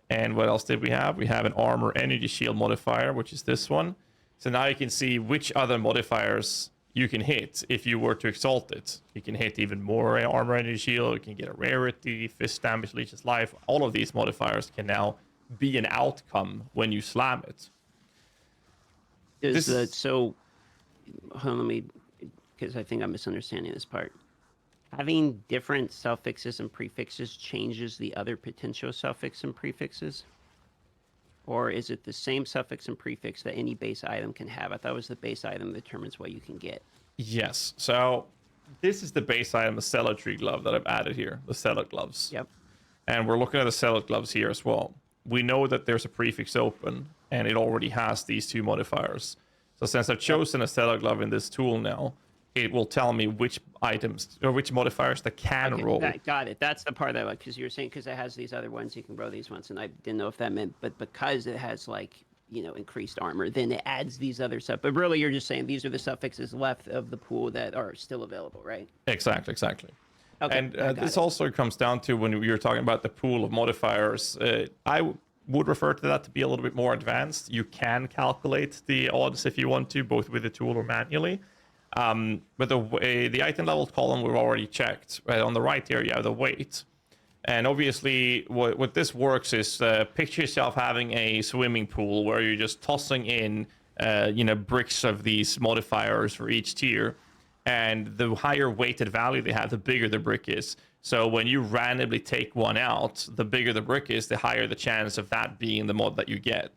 And what else did we have? We have an armor energy shield modifier, which is this one. So now you can see which other modifiers you can hit if you were to exalt it. You can hit even more armor energy shield, you can get a rarity, fist damage, leeches life. All of these modifiers can now be an outcome when you slam it. So, hold on, let me, because I think I'm misunderstanding this part. Having different suffixes and prefixes changes the other potential suffix and prefixes? Or is it the same suffix and prefix that any base item can have? I thought it was the base item that determines what you can get. Yes. So this is the base item, the Celadry glove that I've added here, the Celad gloves. Yep. And we're looking at the Celad gloves here as well. We know that there's a prefix open, and it already has these 2 modifiers. So since I've chosen a Celad glove in this tool now, it will tell me which items or which modifiers that can roll. Got it. That's the part that I like, because you were saying because it has these other ones, you can roll these ones, and I didn't know if that meant, but because it has like, you know, increased armor, then it adds these other stuff. But really, you're just saying these are the suffixes left of the pool that are still available, right? Exactly. Okay, And this also comes down to when you're talking about the pool of modifiers. I would refer to that to be a little bit more advanced. You can calculate the odds if you want to, both with the tool or manually. But the item level column we've already checked. Right on the right here, you have the weight. And obviously, what this works is picture yourself having a swimming pool where you're just tossing in, bricks of these modifiers for each tier. And the higher weighted value they have, the bigger the brick is. So when you randomly take one out, the bigger the brick is, the higher the chance of that being the mod that you get.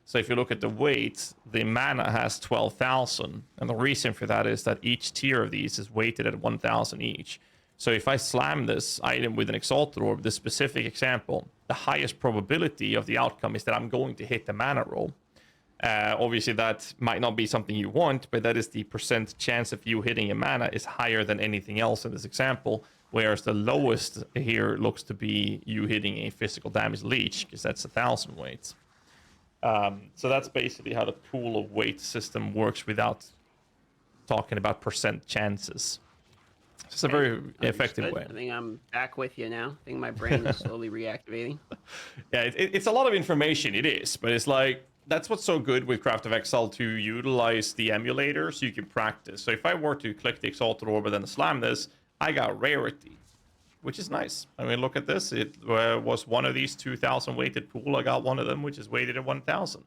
So if you look at the weight, the mana has 12,000. And the reason for that is that each tier of these is weighted at 1,000 each. So if I slam this item with an exalted orb, this specific example, the highest probability of the outcome is that I'm going to hit the mana roll. Obviously, that might not be something you want, but that is the percent chance of you hitting a mana is higher than anything else in this example, whereas the lowest here looks to be you hitting a physical damage leech, because that's 1,000 weights. So that's basically how the pool of weight system works without talking about percent chances. It's a very effective way. I think I'm back with you now. I think my brain is slowly reactivating. Yeah, it's a lot of information, it is, but it's like, that's what's so good with Path of Exile, to utilize the emulator so you can practice. So if I were to click the Exalted Orb and then slam this, I got rarity, which is nice. I mean, look at this. It was one of these 2,000 weighted pool. I got one of them, which is weighted at 1,000.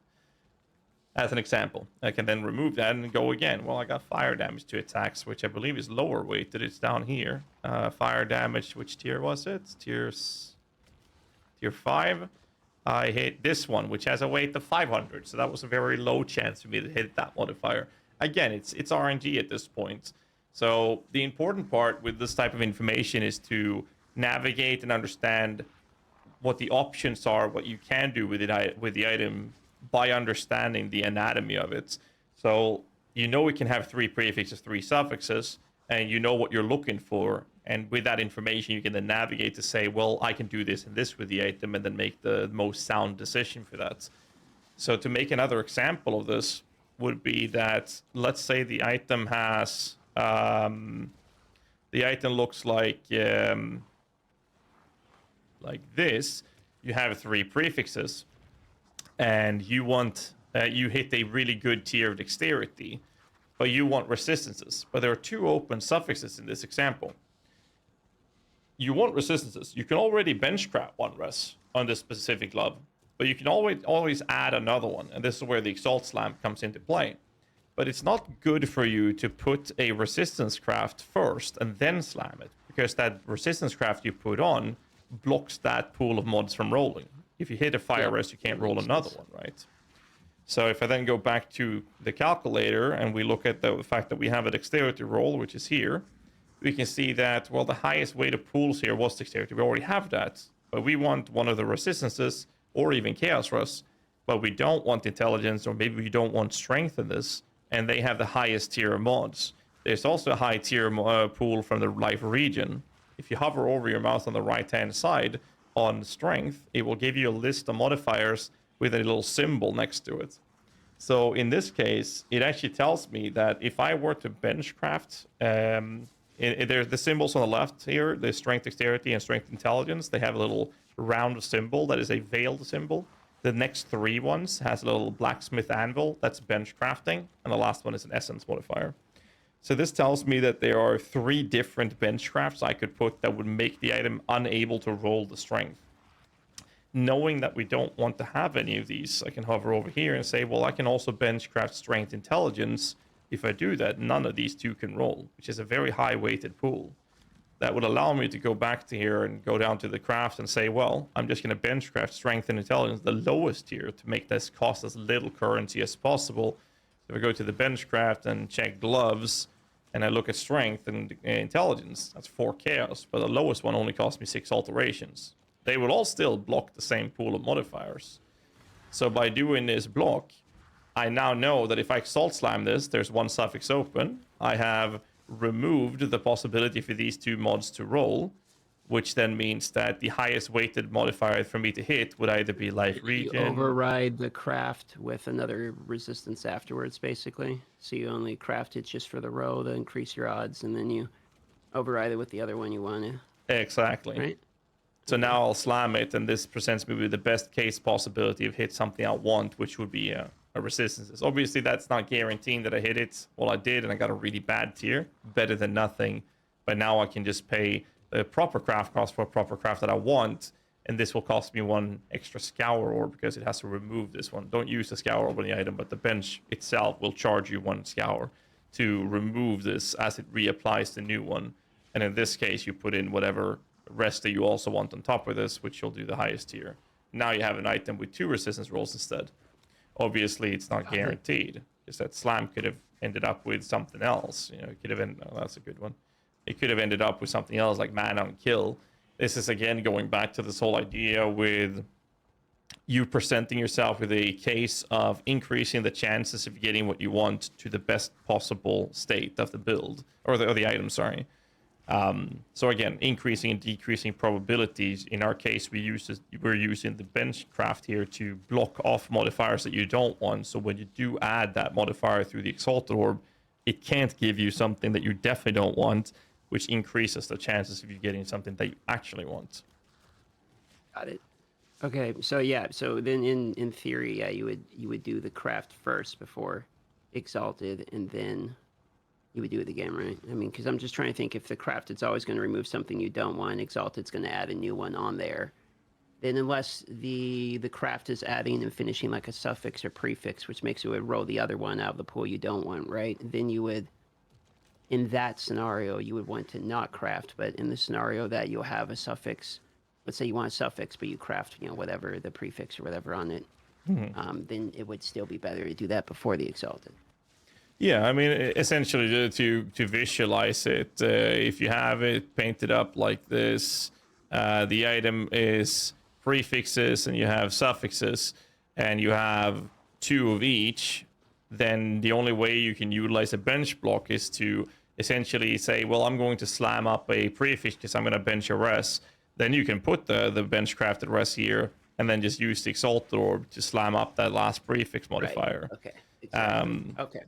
As an example. I can then remove that and go again. Well, I got fire damage to attacks, which I believe is lower weighted. It's down here. Fire damage, which tier was it? Tier 5. I hit this one, which has a weight of 500. So that was a very low chance for me to hit that modifier. Again, it's RNG at this point. So the important part with this type of information is to navigate and understand what the options are, what you can do with it, with the item, by understanding the anatomy of it. So you know it can have 3 prefixes, 3 suffixes, and you know what you're looking for. And with that information, you can then navigate to say, well, I can do this and this with the item, and then make the most sound decision for that. So to make another example of this would be that, let's say the item has, the item looks like this. You have 3 prefixes, and you want, you hit a really good tier of dexterity, but you want resistances. But there are 2 open suffixes in this example. You want resistances. You can already benchcraft 1 res on this specific glove, but you can always add another one, and this is where the Exalt Slam comes into play. But it's not good for you to put a resistance craft first and then slam it, because that resistance craft you put on blocks that pool of mods from rolling. If you hit a fire res, you can't roll another one, right? So if I then go back to the calculator and we look at the fact that we have a dexterity roll, which is here, we can see that, well, the highest weighted pools here was dexterity. We already have that, but we want one of the resistances or even chaos rust, but we don't want intelligence, or maybe we don't want strength in this, and they have the highest tier of mods. There's also a high tier pool from the life region. If you hover over your mouse on the right-hand side on strength, it will give you a list of modifiers with a little symbol next to it. So in this case, it actually tells me that if I were to benchcraft, there's the symbols on the left here, the strength dexterity and strength intelligence. They have a little round symbol that is a veiled symbol. The next 3 ones has a little blacksmith anvil, that's benchcrafting, and the last one is an essence modifier. So this tells me that there are 3 different benchcrafts I could put that would make the item unable to roll the strength. Knowing that we don't want to have any of these, I can hover over here and say, well, I can also benchcraft strength intelligence. If I do that, none of these 2 can roll, which is a very high weighted pool. That would allow me to go back to here and go down to the craft and say, well, I'm just going to benchcraft strength and intelligence, the lowest tier, to make this cost as little currency as possible. So if I go to the benchcraft and check gloves, and I look at strength and intelligence, that's 4 chaos, but the lowest one only cost me 6 alterations. They will all still block the same pool of modifiers. So by doing this block, I now know that if I Exalt Slam this, there's 1 suffix open. I have removed the possibility for these 2 mods to roll, which then means that the highest weighted modifier for me to hit would either be life region. You override the craft with another resistance afterwards, basically. So you only craft it just for the row to increase your odds, and then you override it with the other one you want to. Exactly. Right? So now I'll slam it, and this presents me with the best case possibility of hit something I want, which would be a resistance. Obviously, that's not guaranteeing that I hit it. Well, I did, and I got a really bad tier. Better than nothing. But now I can just pay the proper craft cost for a proper craft that I want, and this will cost me 1 extra scour orb because it has to remove this one. Don't use the scour orb on the item, but the bench itself will charge you 1 scour. to remove this as it reapplies the new one. And in this case, you put in whatever rest that you also want on top of this, which you'll do the highest tier. Now you have an item with 2 resistance rolls instead. Obviously, it's not guaranteed, because that slam could have ended up with something else. You know, it could have ended. Oh, that's a good one. It could have ended up with something else like mana on kill. This is again going back to this whole idea with you presenting yourself with a case of increasing the chances of getting what you want to the best possible state of the build or the item. Sorry. So again, increasing and decreasing probabilities. In our case, we're using the bench craft here to block off modifiers that you don't want. So when you do add that modifier through the exalted orb, it can't give you something that you definitely don't want, which increases the chances of you getting something that you actually want. Got it. Okay, so yeah, so then in theory, yeah, you would do the craft first before exalted, and then you would do it again, right? I mean, because I'm just trying to think, if the craft, it's always going to remove something you don't want, exalted's going to add a new one on there. Then unless the craft is adding and finishing like a suffix or prefix, which makes it would roll the other one out of the pool you don't want, right? Then you would, in that scenario, you would want to not craft, but in the scenario that you'll have a suffix, let's say you want a suffix, but you craft, you know, whatever, the prefix or whatever on it, then it would still be better to do that before the exalted. Yeah, I mean, essentially to visualize it, if you have it painted up like this, the item is prefixes and you have suffixes, and you have 2 of each, then the only way you can utilize a bench block is to essentially say, well, I'm going to slam up a prefix because I'm going to bench a res. Then you can put the bench crafted res here, and then just use the exalted orb to slam up that last prefix modifier. Right. Okay. Exactly. Okay.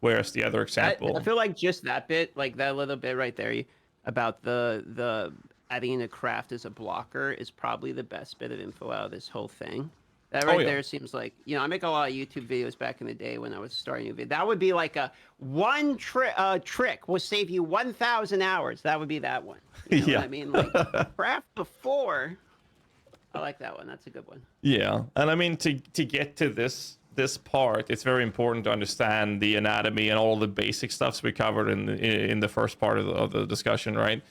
Whereas the other example, I feel like just that bit, like that little bit right there, about the adding a craft as a blocker is probably the best bit of info out of this whole thing. That right there seems like, you know, I make a lot of YouTube videos back in the day when I was starting a video. That would be like a one trick will save you 1,000 hours. That would be that one. You know what I mean? Like craft before. I like that one. That's a good one. Yeah, and I mean to get to this part, it's very important to understand the anatomy and all the basic stuffs we covered in the first part of the discussion, right?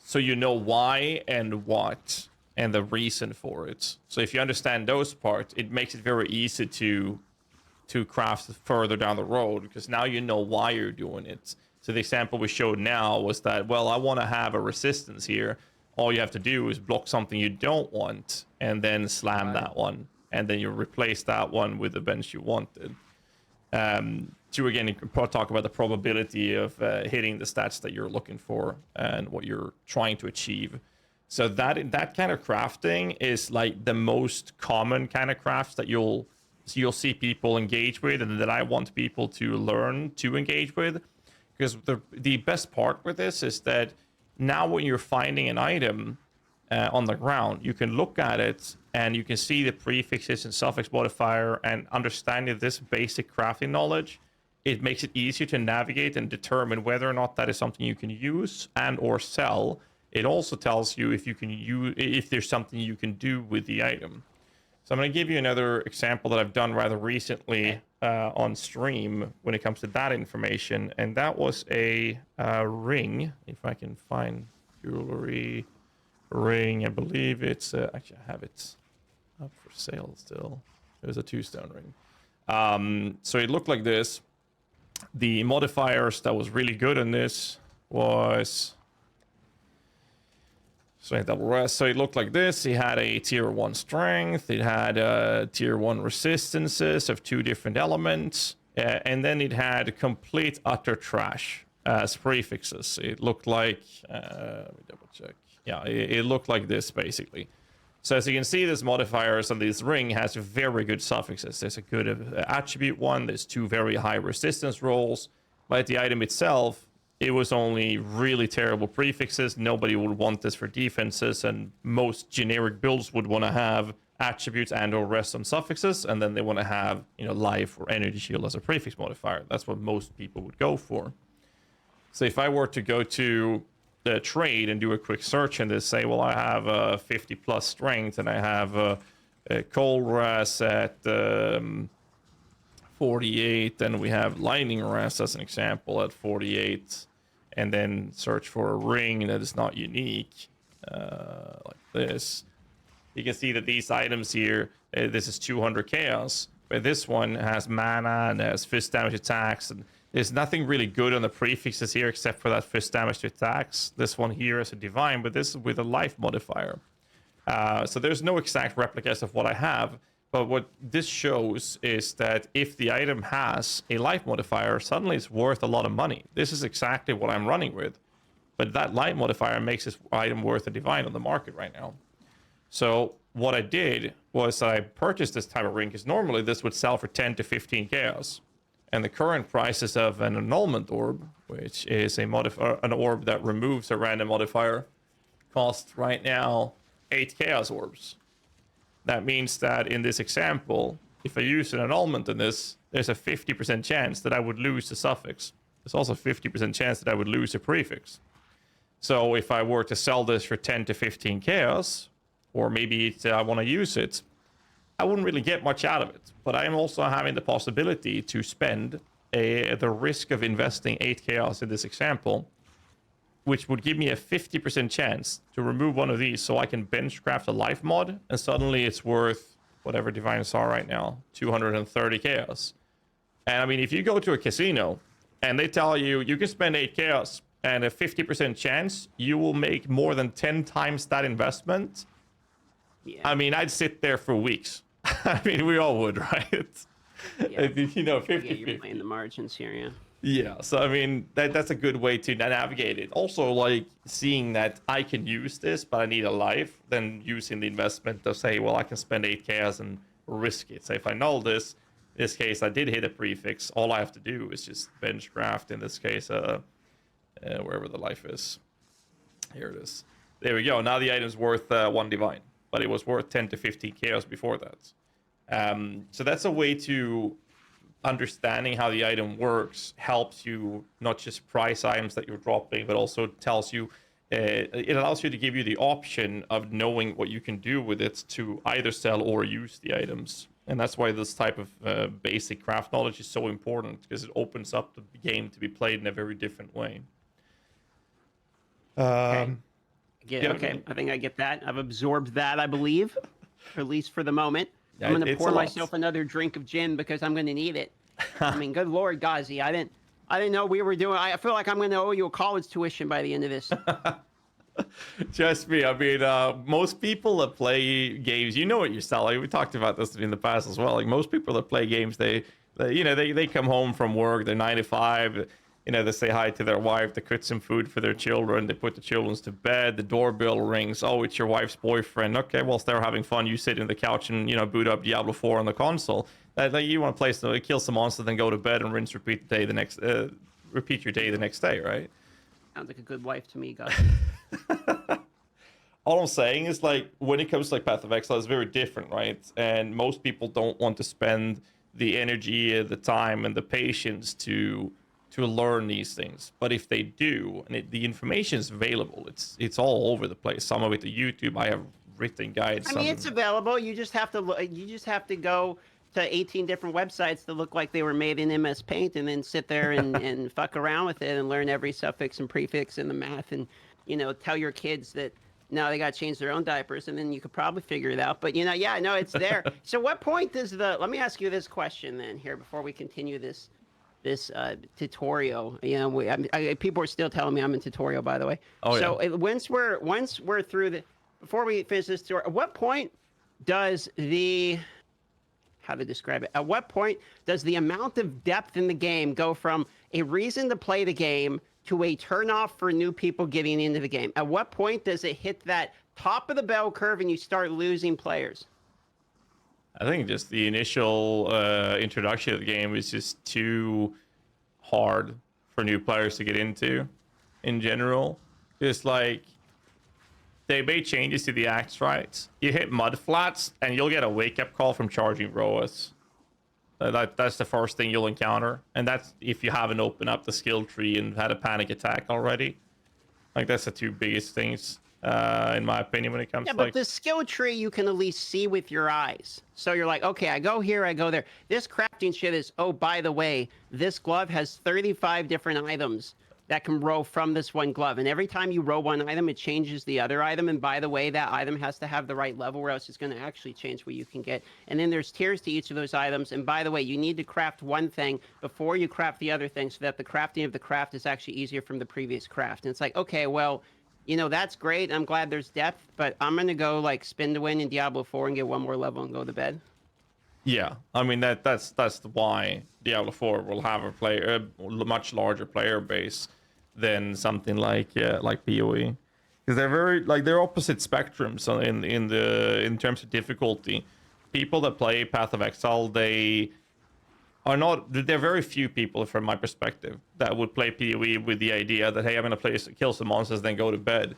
So you know why and what and the reason for it. So if you understand those parts, it makes it very easy to craft further down the road, because now you know why you're doing it. So the example we showed now was that, well, I want to have a resistance here. All you have to do is block something you don't want and then slam that one. And then you replace that one with the bench you wanted. To again talk about the probability of hitting the stats that you're looking for and what you're trying to achieve. So that kind of crafting is like the most common kind of crafts that you'll see people engage with, and that I want people to learn to engage with. Because the best part with this is that now when you're finding an item on the ground, you can look at it and you can see the prefixes and suffix modifier, and understanding this basic crafting knowledge, it makes it easier to navigate and determine whether or not that is something you can use and or sell. It also tells you if there's something you can do with the item. So I'm going to give you another example that I've done rather recently on stream when it comes to that information, and that was a ring. If I can find jewelry ring, I believe it's actually I have it up for sale still. It was a 2-stone ring. So it looked like this. The modifiers that was really good in this was, so I double rest. So it looked like this. It had a tier 1 strength. It had tier 1 resistances of 2 different elements. And then it had complete utter trash as prefixes. It looked like, let me double check. Yeah, it looked like this basically. So as you can see, this modifiers on this ring has very good suffixes. There's a good attribute one. There's 2 very high resistance rolls. But the item itself, it was only really terrible prefixes. Nobody would want this for defenses, and most generic builds would want to have attributes and or rest on suffixes, and then they want to have, you know, life or energy shield as a prefix modifier. That's what most people would go for. So if I were to go to the trade and do a quick search and this, say, well, I have a 50 plus strength and I have a cold ras at 40 48, then we have lightning rest as an example at 48, and then search for a ring that is not unique, like this. You can see that these items here, this is 200 chaos, but this one has mana and has fist damage attacks, and there's nothing really good on the prefixes here except for that fist damage to attacks. This one here is a divine, but this is with a life modifier. So there's no exact replicas of what I have, but what this shows is that if the item has a life modifier, suddenly it's worth a lot of money. This is exactly what I'm running with, but that life modifier makes this item worth a divine on the market right now. So what I did was I purchased this type of ring, because normally this would sell for 10 to 15 chaos. And the current prices of an annulment orb, which is an orb that removes a random modifier, cost right now 8 chaos orbs. That means that in this example, if I use an annulment in this, there's a 50% chance that I would lose the suffix. There's also a 50% chance that I would lose a prefix. So if I were to sell this for 10 to 15 chaos, or maybe I want to use it, I wouldn't really get much out of it. But I am also having the possibility to spend the risk of investing 8 chaos in this example, which would give me a 50% chance to remove one of these, so I can bench craft a life mod, and suddenly it's worth whatever divines are right now, 230 chaos. And I mean, if you go to a casino and they tell you you can spend 8 chaos and a 50% chance you will make more than 10 times that investment, yeah. I mean, I'd sit there for weeks. I mean, we all would, right? Yeah. You know, 50-50. Yeah, you're playing the margins here, yeah. Yeah, so I mean, that's a good way to navigate it. Also, like, seeing that I can use this, but I need a life, then using the investment to say, well, I can spend 8 chaos and risk it. So if I null this, in this case, I did hit a prefix. All I have to do is just bench craft, in this case, wherever the life is. Here it is. There we go. Now the item's worth 1 divine, but it was worth 10 to 15 chaos before that. So that's a way to understanding how the item works, helps you not just price items that you're dropping, but also tells you, it allows you to give you the option of knowing what you can do with it to either sell or use the items. And that's why this type of basic craft knowledge is so important, because it opens up the game to be played in a very different way. Okay. I think I get that. I've absorbed that, I believe, at least for the moment. Yeah, I'm going to pour myself another drink of gin because I'm going to need it. I mean, good Lord, Ghazzy, I didn't know we were doing. I feel like I'm going to owe you a college tuition by the end of this. Trust me. I mean, most people that play games, you know what you're selling. We talked about this in the past as well. Like, most people that play games, they come home from work, they're 9 to 5. You know, they say hi to their wife, they cook some food for their children, they put the children to bed, the doorbell rings, oh, it's your wife's boyfriend. Okay, whilst they're having fun, you sit in the couch and, you know, boot up Diablo 4 on the console. Like, you want to play some, kill some monsters, then go to bed and rinse, repeat repeat your day the next day, right? Sounds like a good wife to me, guys. All I'm saying is, like, when it comes to like Path of Exile, it's very different, right? And most people don't want to spend the energy, the time, and the patience to learn these things. But if they do, and the information is available, it's all over the place. Some of it to YouTube. I have written guides. I mean, it's available. You just have to go to 18 different websites that look like they were made in MS Paint, and then sit there and fuck around with it and learn every suffix and prefix in the math, and, you know, tell your kids that now they got to change their own diapers, and then you could probably figure it out. But, you know, yeah, no, it's there. So what point does let me ask you this question then here before we continue this tutorial. You know, people are still telling me I'm in tutorial, by the way. Oh, so yeah. Once we're through before we finish this tutorial, at what point does how to describe it? At what point does the amount of depth in the game go from a reason to play the game to a turnoff for new people getting into the game? At what point does it hit that top of the bell curve and you start losing players? I think just the initial introduction of the game is just too hard for new players to get into in general. Just like, they made changes to the axe, right? You hit mud flats and you'll get a wake-up call from charging Roas. That's the first thing you'll encounter. And that's if you haven't opened up the skill tree and had a panic attack already. Like, that's the two biggest things. in my opinion, when it comes Yeah, to but like. the skill tree you can at least see with your eyes. So you're like, okay, I go here, I go there. This crafting shit is, oh, by the way, this glove has 35 different items that can row from this one glove. And every time you row one item, it changes the other item. And by the way, that item has to have the right level or else it's going to actually change what you can get. And then there's tiers to each of those items. And by the way, you need to craft one thing before you craft the other thing so that the crafting of the craft is actually easier from the previous craft. And it's like, okay, well, that's great. I'm glad there's depth, but I'm gonna go like spin to win in Diablo 4 and get one more level and go to bed. Yeah, I mean that's why Diablo 4 will have a much larger player base than something like PoE, because they're very like they're opposite spectrums in terms of difficulty. People that play Path of Exile, they are not. There are very few people, from my perspective, that would play PoE with the idea that hey, I'm gonna kill some monsters, then go to bed.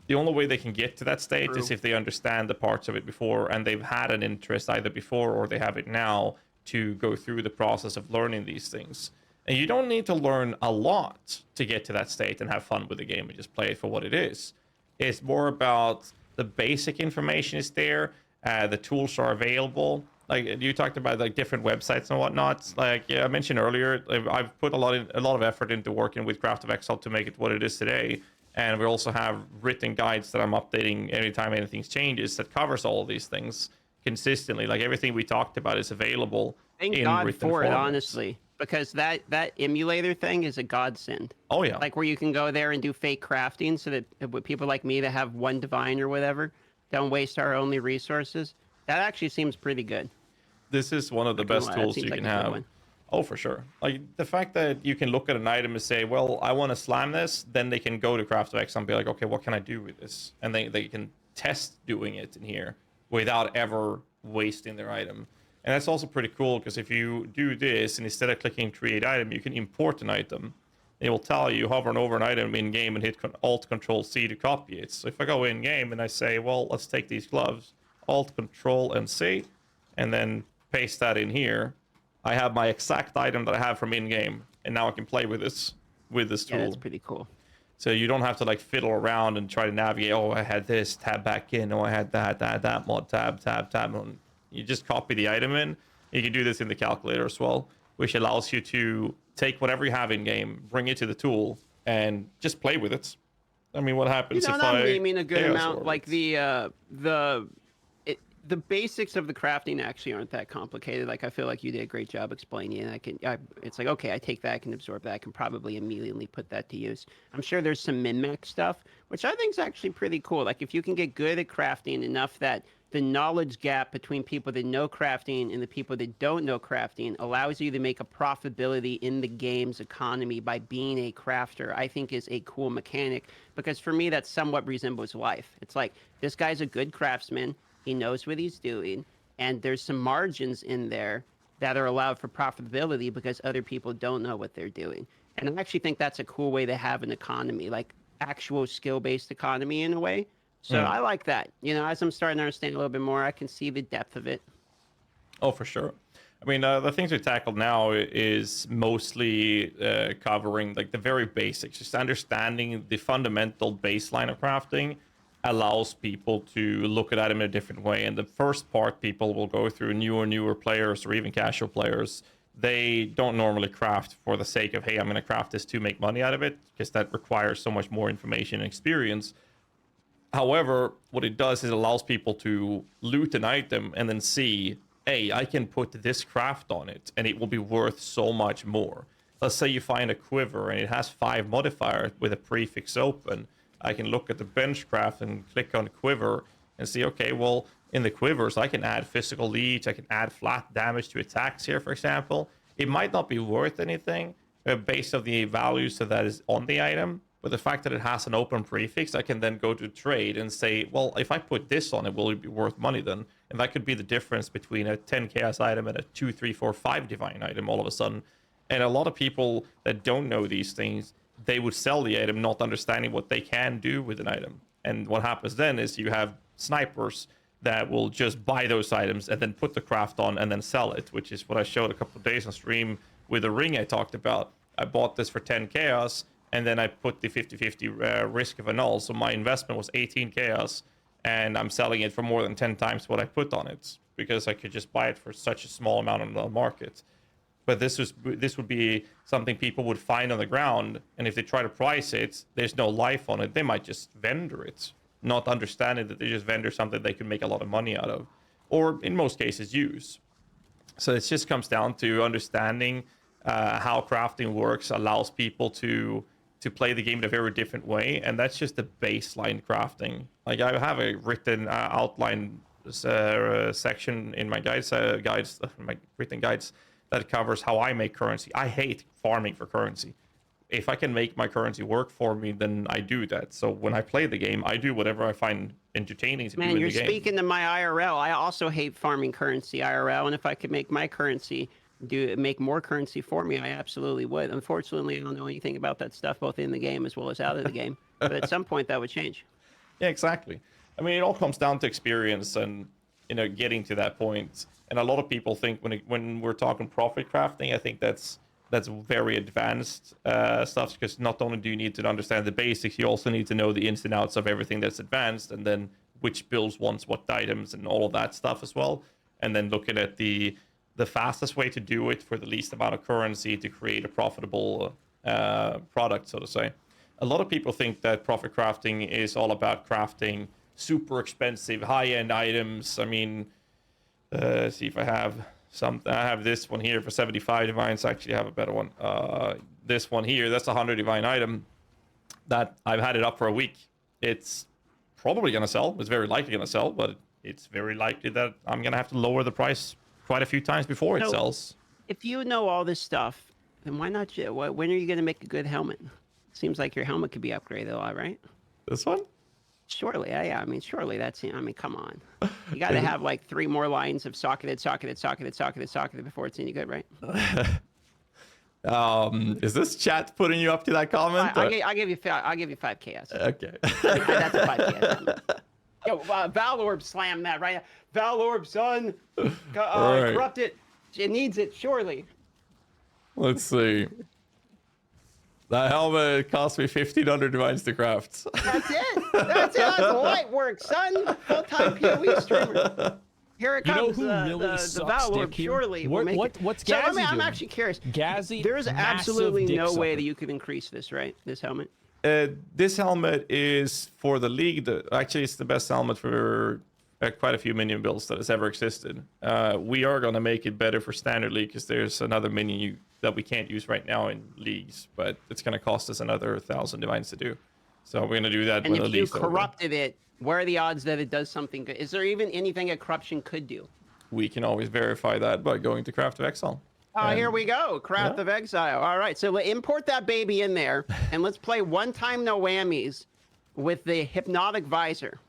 The only way they can get to that state True. is if they understand the parts of it before and they've had an interest either before or they have it now to go through the process of learning these things. And you don't need to learn a lot to get to that state and have fun with the game and just play it for what it is. It's more about the basic information is there, the tools are available. Like you talked about like different websites and whatnot. Like I mentioned earlier, I've put a lot of effort into working with Path of Exile to make it what it is today. And we also have written guides that I'm updating anytime anything changes that covers all of these things consistently. Like everything we talked about is available Thank in God written for it, formats. honestly, because that emulator thing is a godsend. Oh yeah. Like where you can go there and do fake crafting, so that with people like me that have one divine or whatever don't waste our only resources. That actually seems pretty good. This is one of the Not gonna best lie, that tools seems you like can a good have. one. Oh, for sure. Like the fact that you can look at an item and say, well, I want to slam this, then they can go to Craft of X and be like, okay, what can I do with this? And they can test doing it in here without ever wasting their item. And that's also pretty cool because if you do this and instead of clicking create item, you can import an item. It will tell you hovering over an item in game and hit Alt Control C to copy it. So if I go in game and I say, well, let's take these gloves, Alt Control and C, and then paste that in here, I have my exact item that I have from in-game, and now I can play with this tool. Yeah, that's pretty cool. So you don't have to like fiddle around and try to navigate. Oh, I had this, tab back in. Oh, I had that mod, tab. You just copy the item in. You can do this in the calculator as well, which allows you to take whatever you have in-game, bring it to the tool, and just play with it. I mean, what happens if I'm I naming a good Chaos amount. Orbit? Like the basics of the crafting actually aren't that complicated. Like I feel like you did a great job explaining it. It's like, okay, I take that, I can absorb that, I can probably immediately put that to use. I'm sure there's some min-max stuff, which I think is actually pretty cool. Like if you can get good at crafting enough that the knowledge gap between people that know crafting and the people that don't know crafting allows you to make a profitability in the game's economy by being a crafter, I think is a cool mechanic, because for me that somewhat resembles life. It's like, this guy's a good craftsman, he knows what he's doing, and there's some margins in there that are allowed for profitability because other people don't know what they're doing. And I actually think that's a cool way to have an economy, like actual skill-based economy in a way. So I like that. As I'm starting to understand a little bit more, I can see the depth of it. Oh, for sure. I mean, the things we tackled now is mostly covering like the very basics. Just understanding the fundamental baseline of crafting allows people to look at it in a different way. And the first part people will go through, newer players or even casual players, they don't normally craft for the sake of, hey, I'm going to craft this to make money out of it, because that requires so much more information and experience. However, what it does is it allows people to loot an item and then see, hey, I can put this craft on it and it will be worth so much more. Let's say you find a quiver and it has 5 modifiers with a prefix open. I can look at the bench craft and click on quiver and see, okay, well, in the quivers, I can add physical leech, I can add flat damage to attacks here, for example. It might not be worth anything based on the values that is on the item, but the fact that it has an open prefix, I can then go to trade and say, well, if I put this on it, will it be worth money then? And that could be the difference between a 10 chaos item and a 2, 3, 4, 5 divine item all of a sudden. And a lot of people that don't know these things, they would sell the item not understanding what they can do with an item. And what happens then is you have snipers that will just buy those items and then put the craft on and then sell it, which is what I showed a couple of days on stream with the ring I talked about. I bought this for 10 chaos, and then I put the 50-50 risk of a null. So my investment was 18 chaos, and I'm selling it for more than 10 times what I put on it because I could just buy it for such a small amount on the market. But this would be something people would find on the ground, and if they try to price it, there's no life on it. They might just vendor it, not understanding that they just vendor something they can make a lot of money out of, or in most cases use. So it just comes down to understanding how crafting works, allows people to play the game in a very different way, and that's just the baseline crafting. Like I have a written outline section in my my written guides that covers how I make currency. I hate farming for currency. If I can make my currency work for me, then I do that. So when I play the game, I do whatever I find entertaining to do in the game. Man, you're speaking to my IRL. I also hate farming currency IRL, and if I could make my currency make more currency for me, I absolutely would. Unfortunately, I don't know anything about that stuff, both in the game as well as out of the game. But at some point, that would change. Yeah, exactly. I mean, it all comes down to experience and getting to that point. And a lot of people think when we're talking profit crafting, I think that's very advanced stuff, because not only do you need to understand the basics, you also need to know the ins and outs of everything that's advanced, and then which builds wants what items and all of that stuff as well. And then looking at the fastest way to do it for the least amount of currency to create a profitable product, so to say. A lot of people think that profit crafting is all about crafting super expensive high-end items. I mean, see if I have something. I have this one here for 75 divines. Actually, I have a better one. This one here, that's a 100 divine item that I've had it up for a week. It's probably going to sell. It's very likely going to sell, but it's very likely that I'm going to have to lower the price quite a few times before it sells. If you know all this stuff, then why not? When are you going to make a good helmet? Seems like your helmet could be upgraded a lot, right? This one? Surely, yeah. I mean, surely that's. I mean, come on. You got to have like 3 more lines of socketed before it's any good, right? Is this chat putting you up to that comment? I'll give you 5 chaos. Okay. That's a 5 chaos. Yo, Valorb slammed that right. Valorb, son, right. corrupt it. It needs it, surely. Let's see. That helmet cost me 1,500 divines to craft. That's it. That's light work, son. Full-time PoE streamer. Here it comes. You know who really the Valorb surely will make it. What's Ghazzy doing? I'm actually curious. Ghazzy, there's absolutely no way sucker. that you could increase this, right? This helmet. This helmet is for the league. Actually, it's the best helmet for quite a few minion builds that has ever existed. We are going to make it better for standard league, because there's another minion that we can't use right now in leagues, but it's going to cost us another 1,000 divines to do. So we're going to do that. And when if the you league's corrupted it, where are the odds that it does something good? Is there even anything a corruption could do? We can always verify that by going to Path of Exile. Oh, here we go. Path of Exile. All right, so import that baby in there, and let's play one time no whammies with the hypnotic visor.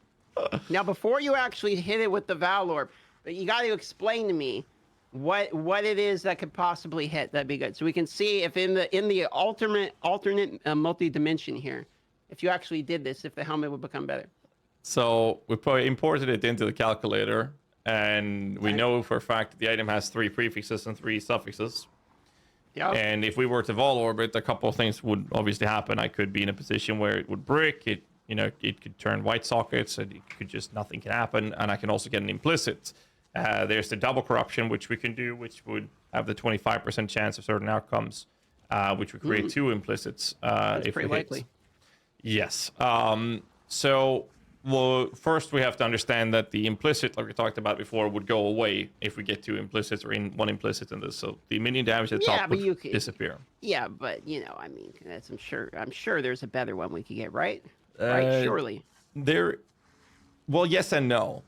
Now, before you actually hit it with the Valorb, you got to explain to me what it is that could possibly hit. That'd be good, so we can see if in the alternate multi-dimension here, if you actually did this, if the helmet would become better. So we probably imported it into the calculator, and we know for a fact that the item has 3 prefixes and 3 suffixes. Yeah. And if we were to vol orbit, a couple of things would obviously happen. I could be in a position where it would brick. It could turn white sockets, and it could just nothing can happen. And I can also get an implicit. There's the double corruption, which we can do, which would have the 25% chance of certain outcomes, which would create 2 implicits. That's if pretty it hits. likely. Yes. So, well, first we have to understand that the implicit, like we talked about before, would go away if we get 2 implicits or in 1 implicit in this. So the minion damage at the top would disappear. Yeah, but I mean, I'm sure there's a better one we could get, right? Right, surely. Well, yes and no.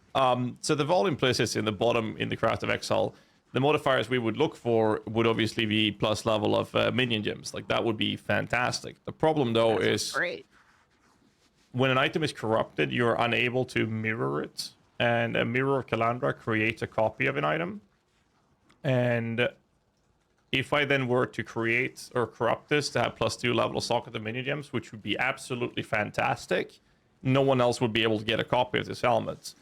So the vol implicits in the bottom in the Path of Exile, the modifiers we would look for would obviously be plus level of minion gems. Like that would be fantastic. The problem though is great. When an item is corrupted, you're unable to mirror it, and a mirror of Calandra creates a copy of an item. And if I then were to create or corrupt this to have +2 level of socket of mini gems, which would be absolutely fantastic, no one else would be able to get a copy of this helmet.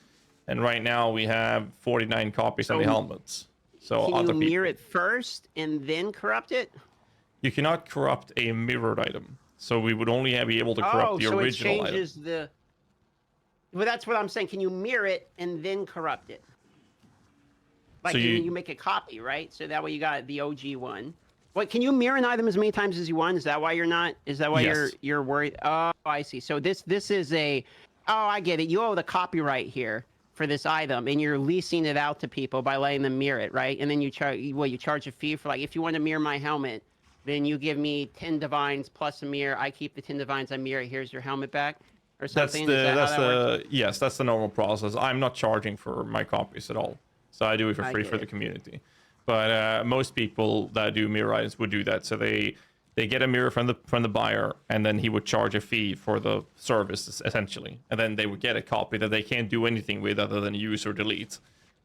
And right now we have 49 copies of the helmets. So can you mirror it first and then corrupt it? You cannot corrupt a mirrored item. So we would only be able to corrupt the so original it item. changes the. Well, that's what I'm saying. Can you mirror it and then corrupt it? Like So you make a copy, right? So that way you got the OG one. What, can you mirror an item as many times as you want? Is that why you're not? Is that why Yes. you're worried? Oh, I see. So this is a. Oh, I get it. You owe the copyright here for this item, and you're leasing it out to people by letting them mirror it, right? And then you charge. Well, you charge a fee for, like, if you want to mirror my helmet, then you give me 10 divines plus a mirror. I keep the 10 divines. I mirror it. Here's your helmet back, or something. Yes, that's the normal process. I'm not charging for my copies at all, so I do it for free for the community. But most people that do mirror items would do that. So they get a mirror from the buyer, and then he would charge a fee for the service essentially, and then they would get a copy that they can't do anything with other than use or delete.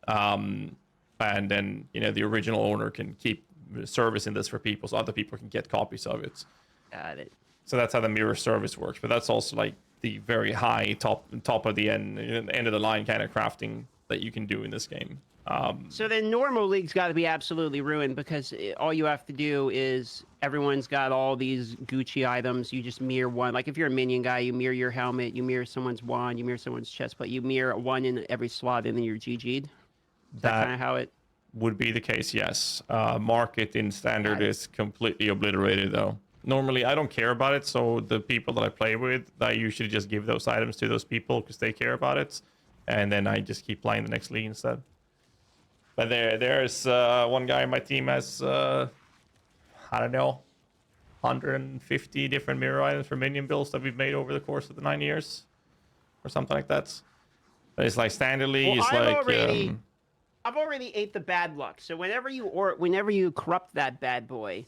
And then the original owner can keep servicing this for people, so other people can get copies of it. Got it. So that's how the mirror service works. But that's also like the very high top of the end of the line kind of crafting that you can do in this game. So then normal league's got to be absolutely ruined, because all you have to do is, everyone's got all these Gucci items. You just mirror one. Like if you're a minion guy, you mirror your helmet, you mirror someone's wand, you mirror someone's chest plate, you mirror one in every slot, and then you're GG'd. Is that kind of how it would be the case? Yes. Market in standard is completely obliterated though. Normally I don't care about it, so the people that I play with, I usually just give those items to those people because they care about it, and then I just keep playing the next league instead. But there's one guy in my team has, I don't know, 150 different mirror items for minion builds that we've made over the course of the 9 years, or something like that. But it's like standard league. Well, I've already ate the bad luck. So whenever you corrupt that bad boy,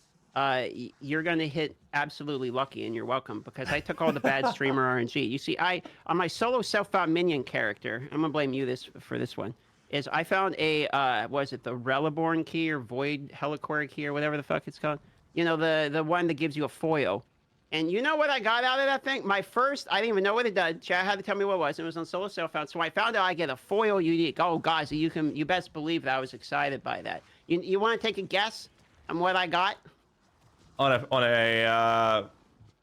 you're gonna hit absolutely lucky, and you're welcome, because I took all the bad streamer RNG. You see, on my solo self-found minion character, I'm gonna blame you for this one. Is I found a was it the Reliborn key or Void Heliquary key or whatever the fuck it's called? The one that gives you a foil. And you know what I got out of that thing? I didn't even know what it did. Chad had to tell me what it was. It was on solo self-found. So I found out I get a foil unique. Oh, guys, you best believe that I was excited by that. You want to take a guess on what I got? What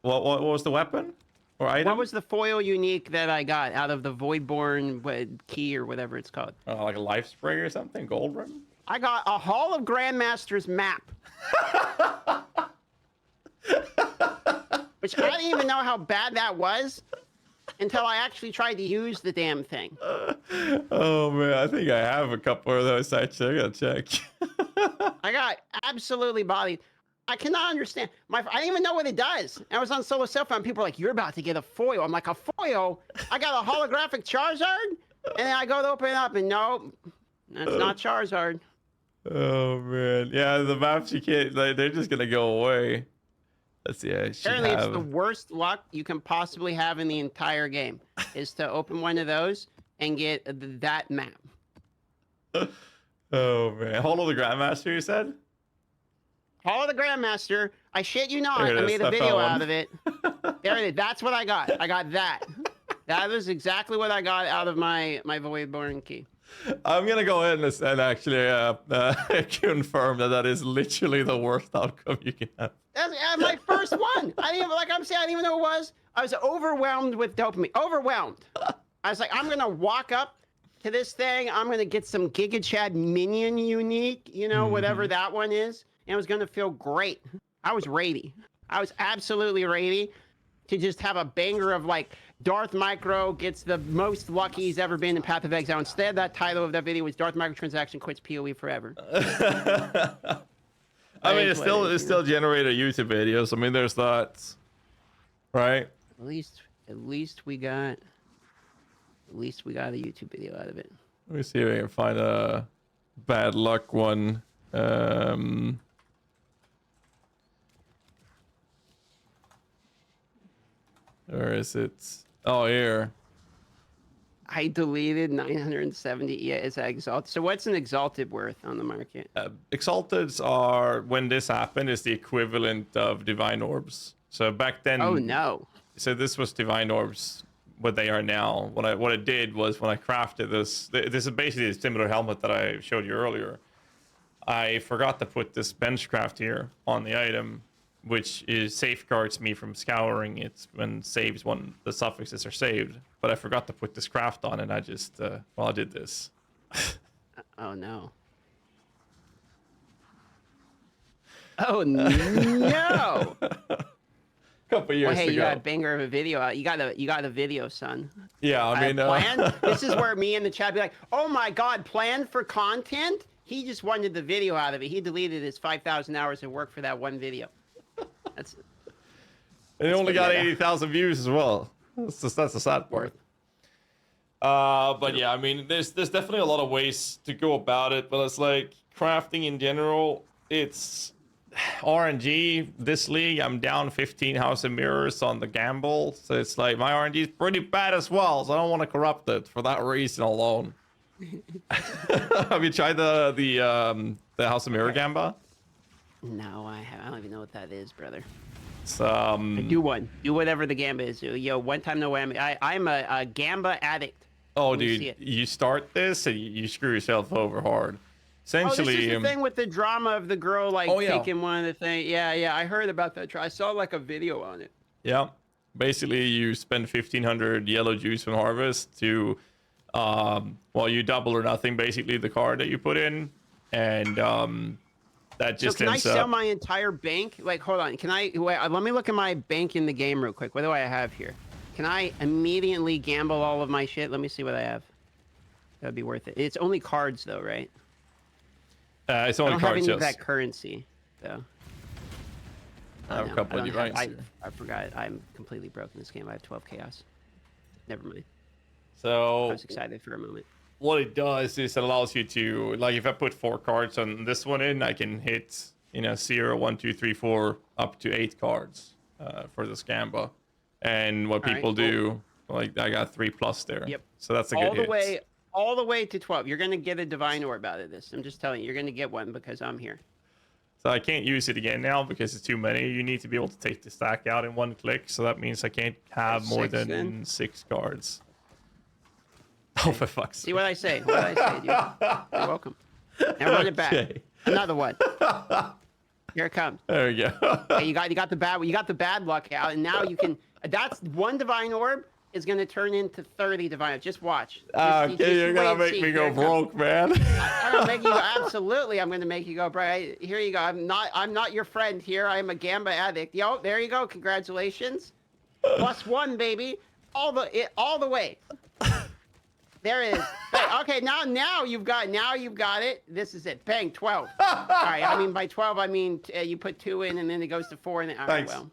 was the weapon or item? What was the foil unique that I got out of the Voidborn key or whatever it's called? Like a life spray or something? Gold rim? I got a Hall of Grandmasters map. Which I didn't even know how bad that was until I actually tried to use the damn thing. Oh man, I think I have a couple of those actually. I gotta check. I got absolutely bodied. I cannot understand. I didn't even know what it does. I was on solo self-found. People were like, "You're about to get a foil." I'm like, "A foil? I got a holographic Charizard?" And then I go to open it up, and no, that's not Charizard. Oh man, yeah, the maps you can't. They're just gonna go away. Let's see. Apparently, it's the worst luck you can possibly have in the entire game, is to open one of those and get that map. Oh man, Hold of the Grandmaster, you said? Hall of the Grandmaster. I shit you not. I made a video out of it. There it is. That's what I got. I got that. That was exactly what I got out of my Voidborn key. I'm gonna go ahead and actually confirm that is literally the worst outcome you can have. That's my first one. I didn't even know what it was. I was overwhelmed with dopamine. Overwhelmed. I was like, I'm gonna walk up to this thing. I'm gonna get some Giga Chad minion unique, whatever that one is, and it was gonna feel great. I was ready. I was absolutely ready to just have a banger of like Darth Micro gets the most lucky he's ever been in Path of Exile. Instead, that title of that video was Darth Microtransaction quits PoE forever. I mean, it still generated YouTube videos. I mean, there's that, right? At least we got a YouTube video out of it. Let me see if I can find a bad luck one. Where is it? Oh, here. I deleted 970. Yeah, it's exalt. So what's an exalted worth on the market? Exalteds are, when this happened, is the equivalent of divine orbs. So back then. Oh no. So this was divine orbs, what they are now. What I did was, when I crafted this is basically a similar helmet that I showed you earlier. I forgot to put this bench craft here on the item which is safeguards me from scouring it when the suffixes are saved. But I forgot to put this craft on, and I just I did this. Oh no. Oh no. Couple years well, hey, ago. you got a banger of a video out. You got a video, son. Yeah, I mean, plan. This is where me and the chat be like, "Oh my God, plan for content." He just wanted the video out of it. He deleted his 5,000 hours of work for that one video. That's. And it only got 80,000 views as well. That's the sad part. But yeah, I mean, there's definitely a lot of ways to go about it. But it's like crafting in general. It's RNG this league. I'm down 15 House of Mirrors on the gamble, so it's like my RNG is pretty bad as well. So I don't want to corrupt it for that reason alone. Have you tried the House of Mirror Gamba? No, I haven't. I don't even know what that is, brother. It's, do whatever the Gamba is. Yo, one time no whammy. I'm a Gamba addict. Oh, dude, you start this and you screw yourself over hard. Essentially, this is the thing with the drama of the girl taking one of the things. Yeah, I heard about that. I saw like a video on it. Yeah, basically you spend 1,500 yellow juice from harvest to, you double or nothing basically the card that you put in, and that just so can I sell my entire bank? Like, hold on, can I? Wait, let me look at my bank in the game real quick. What do I have here? Can I immediately gamble all of my shit? Let me see what I have. That'd be worth it. It's only cards though, right? It's only I don't cards, have any yes. of that currency, though. I have a couple of divines. I forgot. I'm completely broken this game. I have 12 chaos. Never mind. So I was excited for a moment. What it does is it allows you to, like, if I put 4 cards on this one in, I can hit 0, 1, 2, 3, 4, up to 8 cards for this Gamba. And what people do, like, I got 3+ there. Yep. So that's a good hit. All the way to 12. You're gonna get a divine orb out of this. I'm just telling you, you're gonna get one because I'm here. So I can't use it again now because it's too many. You need to be able to take the stack out in one click. So that means I can't have more than 6 cards. Oh, for fuck's sake. See what I say? What I say, dude? You're welcome. Now run it back. Okay. Another one. Here it comes. There we go. Hey, you got the bad luck out, and now you can. That's one divine orb is going to turn into 30 divine. Just watch. You're gonna make me go broke, man. I'm gonna make you go, absolutely. I'm gonna make you go broke. Here you go. I'm not your friend here. I am a Gamba addict. Yo, there you go. Congratulations. +1, baby. All the way. There it is. Okay, now you've got it. This is it. Bang, 12. All right. I mean, by 12, I mean you put 2 in, and then it goes to 4, and then Thanks. Well.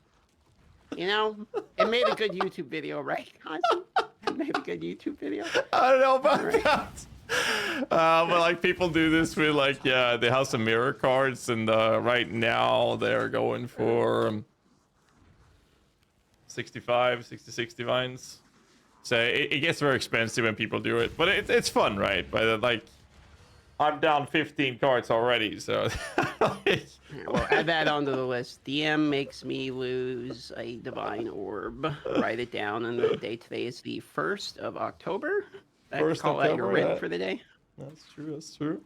It made a good YouTube video, right? It made a good YouTube video. I don't know about that. But like people do this with like the House of Mirror cards, and right now they're going for 65, 66 divines. So it gets very expensive when people do it, but it's fun, right? But like I'm down 15 cards already, so. Well, add that onto the list. DM makes me lose a divine orb. Write it down, and the date today is the 1st of October. Call that your rent for the day. That's true.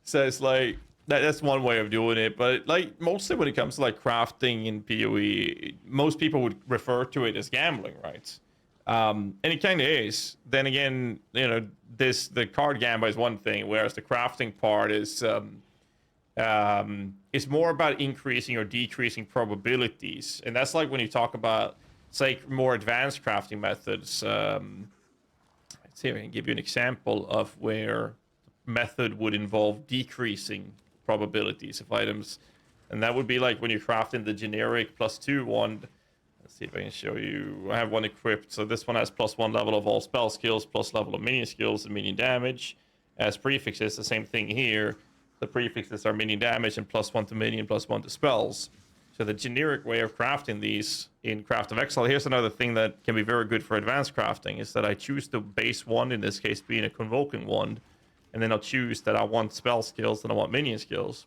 So it's like that's one way of doing it, but like mostly when it comes to like crafting in PoE, most people would refer to it as gambling, right? And it kind of is. Then again, the card Gamba is one thing, whereas the crafting part is it's more about increasing or decreasing probabilities, and that's like when you talk about, say, more advanced crafting methods. Let's see if I can give you an example of where the method would involve decreasing probabilities of items, and that would be like when you're crafting the generic +2 wand. Let's see if I can show you. I have one equipped. So this one has +1 level of all spell skills, plus level of minion skills and minion damage. As prefixes, the same thing here. The prefixes are minion damage and +1 to minion, +1 to spells. So the generic way of crafting these in Path of Exile, here's another thing that can be very good for advanced crafting, is that I choose the base wand, in this case being a convoking wand, and then I'll choose that I want spell skills and I want minion skills.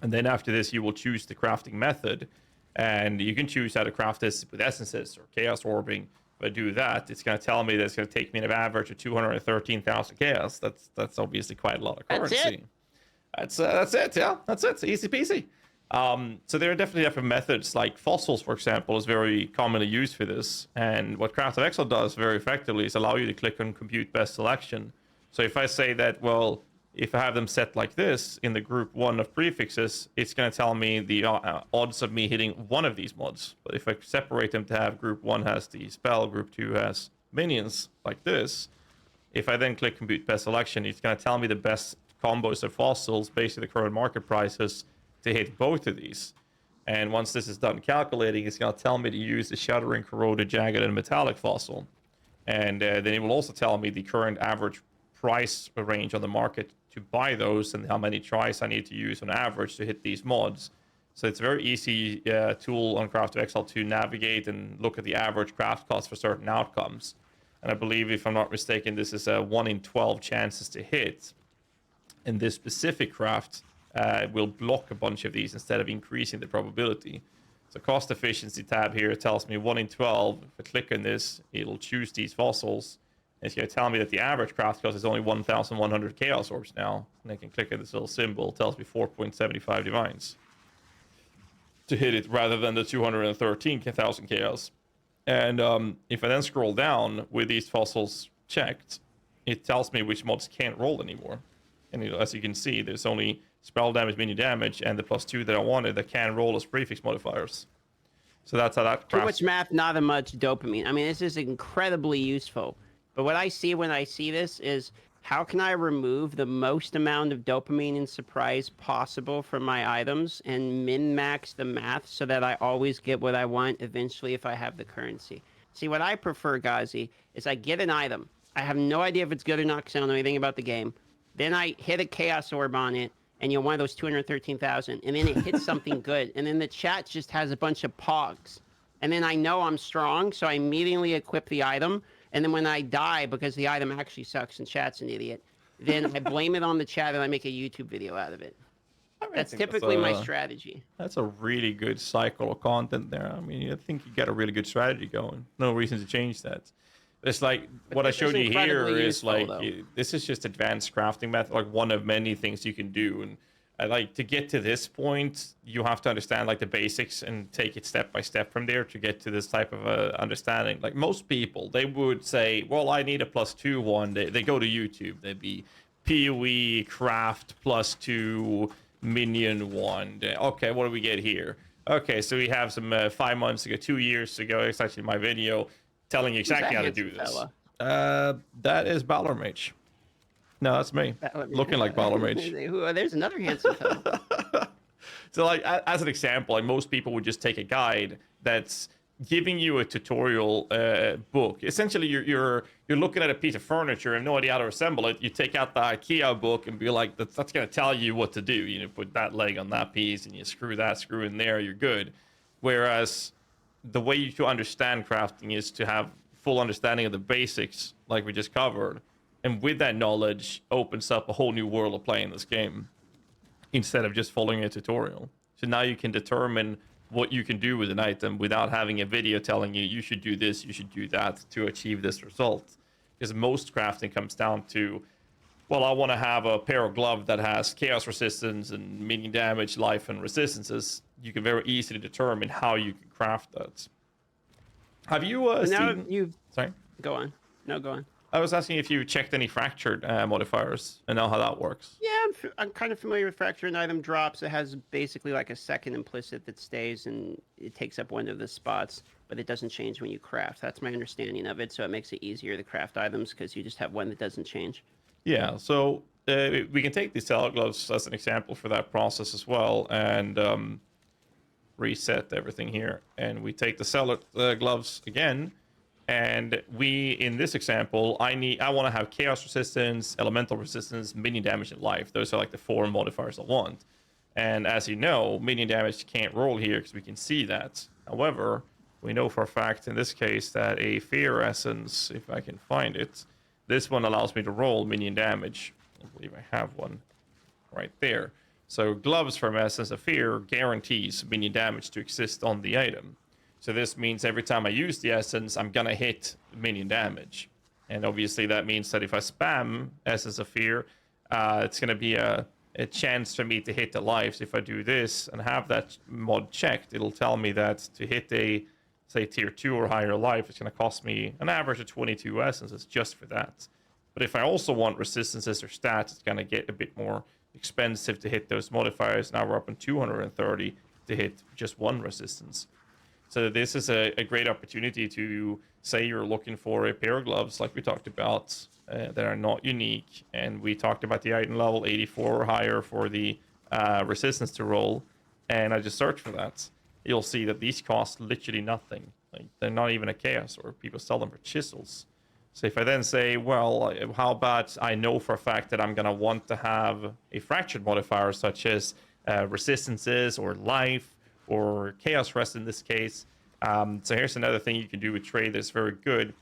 And then after this, you will choose the crafting method. And you can choose how to craft this with essences or chaos orbing. If I do that, it's going to tell me that it's going to take me an average of 213,000 chaos. That's obviously quite a lot of currency. That's it. That's it. Yeah, that's it. It's easy peasy. So there are definitely different methods, like fossils, for example, is very commonly used for this. And what Path of Exile does very effectively is allow you to click on compute best selection. So if I say that, well, if I have them set like this in the group 1 of prefixes, it's going to tell me the odds of me hitting one of these mods. But if I separate them to have group 1 has the spell, group 2 has minions, like this, if I then click compute best selection, it's going to tell me the best combos of fossils based on the current market prices to hit both of these. And once this is done calculating, it's going to tell me to use the Shattering, Corroded, Jagged, and Metallic fossil. And then it will also tell me the current average price range on the market to buy those and how many tries I need to use on average to hit these mods. So it's a very easy tool on Path of Exile to navigate and look at the average craft cost for certain outcomes. And I believe, if I'm not mistaken, this is a 1 in 12 chances to hit. And this specific craft will block a bunch of these instead of increasing the probability. So cost efficiency tab here tells me 1 in 12. If I click on this, it'll choose these fossils. And it's going to tell me that the average craft cost is only 1,100 chaos orbs now. And I can click on this little symbol. It tells me 4.75 divines to hit it rather than the 213,000 chaos. And if I then scroll down with these fossils checked, it tells me which mods can't roll anymore. And as you can see, there's only spell damage, minion damage, and the +2 that I wanted that can roll as prefix modifiers. So that's how that Too much math, not a much dopamine. I mean, this is incredibly useful. But what I see when I see this is, how can I remove the most amount of dopamine and surprise possible from my items and min-max the math so that I always get what I want eventually if I have the currency? See, what I prefer, Ghazzy, is I get an item. I have no idea if it's good or not because I don't know anything about the game. Then I hit a chaos orb on it, and one of those 213,000, and then it hits something good. And then the chat just has a bunch of pogs. And then I know I'm strong, so I immediately equip the item. And then when I die, because the item actually sucks and chat's an idiot, then I blame it on the chat and I make a YouTube video out of it. That's typically my strategy. That's a really good cycle of content there. I mean, I think you got a really good strategy going. No reason to change that. It's like what I showed you here is like, this is just advanced crafting method, like one of many things you can do. And I like to get to this point, you have to understand like the basics and take it step by step from there to get to this type of understanding. Like most people, they would say, well, I need a +2 one. They go to YouTube. They'd be PoE craft +2 minion one. Okay, what do we get here? Okay, so we have some 5 months ago, 2 years ago. It's actually my video telling you exactly how to do this. That is Balor Mage. No, that's me. Looking like Balor Mage. There's another handsome fellow. So, like, as an example, like most people would just take a guide that's giving you a tutorial book. Essentially, you're looking at a piece of furniture and no idea how to assemble it. You take out the IKEA book and be like, that's going to tell you what to do. You know, put that leg on that piece and you screw that screw in there. You're good. Whereas the way to understand crafting is to have full understanding of the basics, like we just covered. And with that knowledge, opens up a whole new world of playing this game instead of just following a tutorial. So now you can determine what you can do with an item without having a video telling you you should do this, you should do that to achieve this result. Because most crafting comes down to, well, I want to have a pair of gloves that has chaos resistance and minion damage, life, and resistances. You can very easily determine how you can craft that. Have you seen... Sorry? Go on. No, go on. I was asking if you checked any fractured modifiers and know how that works. Yeah, I'm kind of familiar with fractured item drops. It has basically like a second implicit that stays and it takes up one of the spots, but it doesn't change when you craft. That's my understanding of it, so it makes it easier to craft items because you just have one that doesn't change. Yeah, so we can take these Cellar gloves as an example for that process as well and reset everything here. And we take the Cellar gloves again. And we, in this example, I want to have chaos resistance, elemental resistance, minion damage, and life. Those are like the 4 modifiers I want. And as you know, minion damage can't roll here because we can see that. However, we know for a fact in this case that a fear essence, if I can find it, this one allows me to roll minion damage. I believe I have one right there. So gloves from Essence of Fear guarantees minion damage to exist on the item. So this means every time I use the essence, I'm gonna hit minion damage. And obviously that means that if I spam Essence of Fear, it's gonna be a a chance for me to hit the lives. If I do this and have that mod checked, it'll tell me that to hit a, say, tier 2 or higher life, it's going to cost me an average of 22 essences just for that. But if I also want resistances or stats, it's going to get a bit more expensive to hit those modifiers. Now we're up on 230 to hit just one resistance. So this is a great opportunity to say you're looking for a pair of gloves, like we talked about, that are not unique. And we talked about the item level 84 or higher for the resistance to roll. And I just search for that. You'll see that these cost literally nothing. Like, they're not even a chaos, or people sell them for chisels. So if I then say, well, how about I know for a fact that I'm going to want to have a fractured modifier, such as resistances or life or chaos rest in this case. So here's another thing you can do with trade that's very good,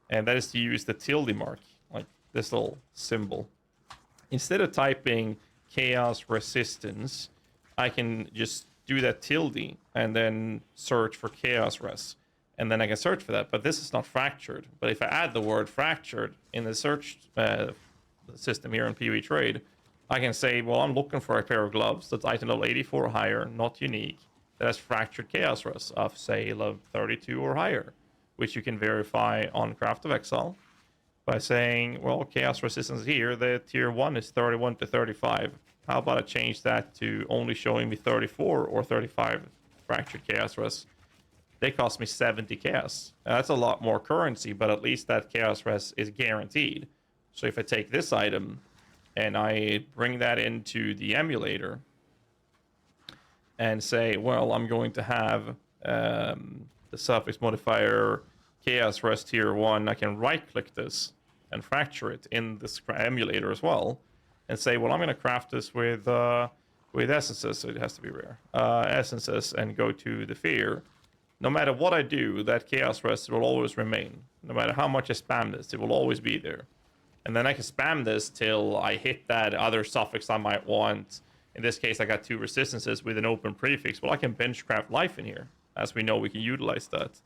and that is to use the tilde mark, like this little symbol. Instead of typing chaos resistance, I can just do that tilde and then search for chaos rest. And then I can search for that, but this is not fractured. But if I add the word fractured in the search system here in PoE Trade, I can say, well, I'm looking for a pair of gloves that's item level 84 or higher, not unique, that has fractured chaos rest of, say, level 32 or higher, which you can verify on Path of Exile by saying, well, chaos resistance here, the tier 1 is 31 to 35. How about I change that to only showing me 34 or 35 fractured chaos rest? They cost me 70 chaos. That's a lot more currency, but at least that chaos rest is guaranteed. So if I take this item and I bring that into the emulator and say, well, I'm going to have the suffix modifier chaos rest tier 1, I can right-click this and fracture it in this emulator as well, and say, well, I'm going to craft this with essences, so it has to be rare. Essences, and go to the fear. No matter what I do, that chaos rest will always remain. No matter how much I spam this, it will always be there. And then I can spam this till I hit that other suffix I might want. In this case, I got 2 resistances with an open prefix. Well, I can benchcraft life in here. As we know, we can utilize that.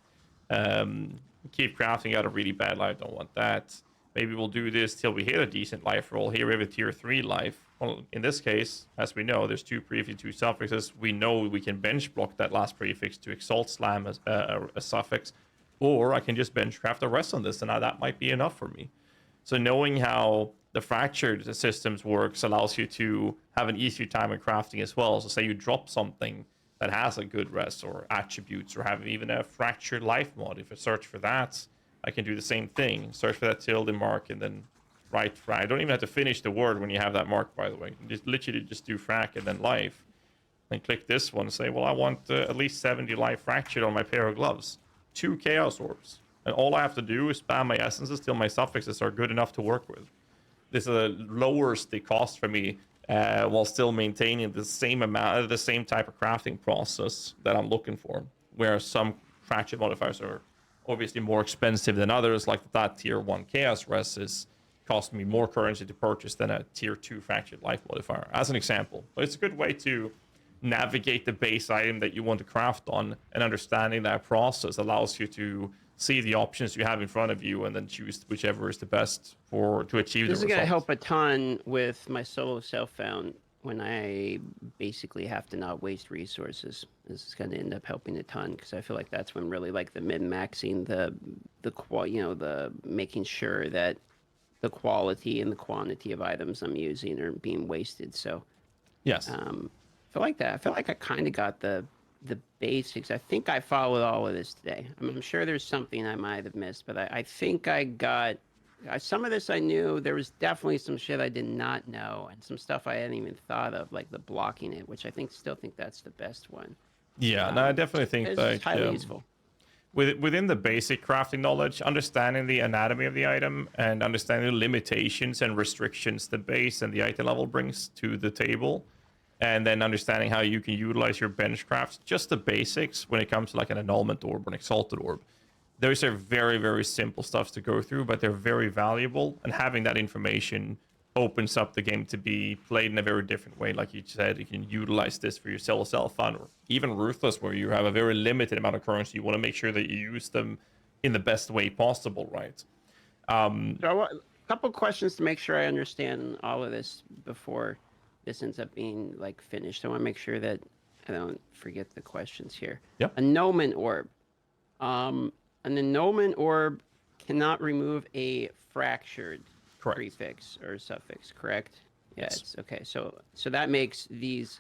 Keep crafting out a really bad life. Don't want that. Maybe we'll do this till we hit a decent life roll. Here we have a tier 3 life. Well, in this case, as we know, there's 2 prefixes, 2 suffixes. We know we can bench block that last prefix to exalt slam as a suffix. Or I can just benchcraft a rest on this, and now that might be enough for me. So knowing how the fractured systems works allows you to have an easier time in crafting as well. So say you drop something that has a good rest or attributes, or have even a fractured life mod. If I search for that, I can do the same thing. Search for that tilde mark and then write frac. I don't even have to finish the word when you have that mark, by the way. You just literally just do frac and then life. Then click this one and say, well, I want at least 70 life fractured on my pair of gloves. 2 chaos orbs. And all I have to do is spam my essences till my suffixes are good enough to work with. This lowers the cost for me while still maintaining the same amount, the same type of crafting process that I'm looking for. Whereas some fractured modifiers are obviously more expensive than others, like that tier 1 chaos rest is cost me more currency to purchase than a tier 2 fractured life modifier, as an example. But it's a good way to navigate the base item that you want to craft on, and understanding that process allows you to see the options you have in front of you and then choose whichever is the best to achieve the result. This is going to help a ton with my solo self-found when I basically have to not waste resources. This is going to end up helping a ton, because I feel like that's when really like the min-maxing, the making sure that the quality and the quantity of items I'm using are being wasted. So yes, I feel like that. I feel like I kind of got the basics. I think I followed all of this today. I'm sure there's something I might have missed, but I think I got some of this I knew. There was definitely some shit I did not know, and some stuff I hadn't even thought of, like the blocking it, which I still think that's the best one. Yeah, no, I definitely think that it's highly useful. Within the basic crafting knowledge, understanding the anatomy of the item and understanding the limitations and restrictions the base and the item level brings to the table, and then understanding how you can utilize your bench crafts, just the basics when it comes to like an annulment orb or an exalted orb. Those are very, very simple stuff to go through, but they're very valuable, and having that information opens up the game to be played in a very different way. Like you said, you can utilize this for your solo self-fund, or even Ruthless, where you have a very limited amount of currency. You want to make sure that you use them in the best way possible, right? So a couple questions to make sure I understand all of this before this ends up being like finished. I want to make sure that I don't forget the questions here. Yep. A Nomen orb. An annulment orb cannot remove a fractured Correct. prefix or suffix, correct? Yeah, Yes. it's okay. So that makes these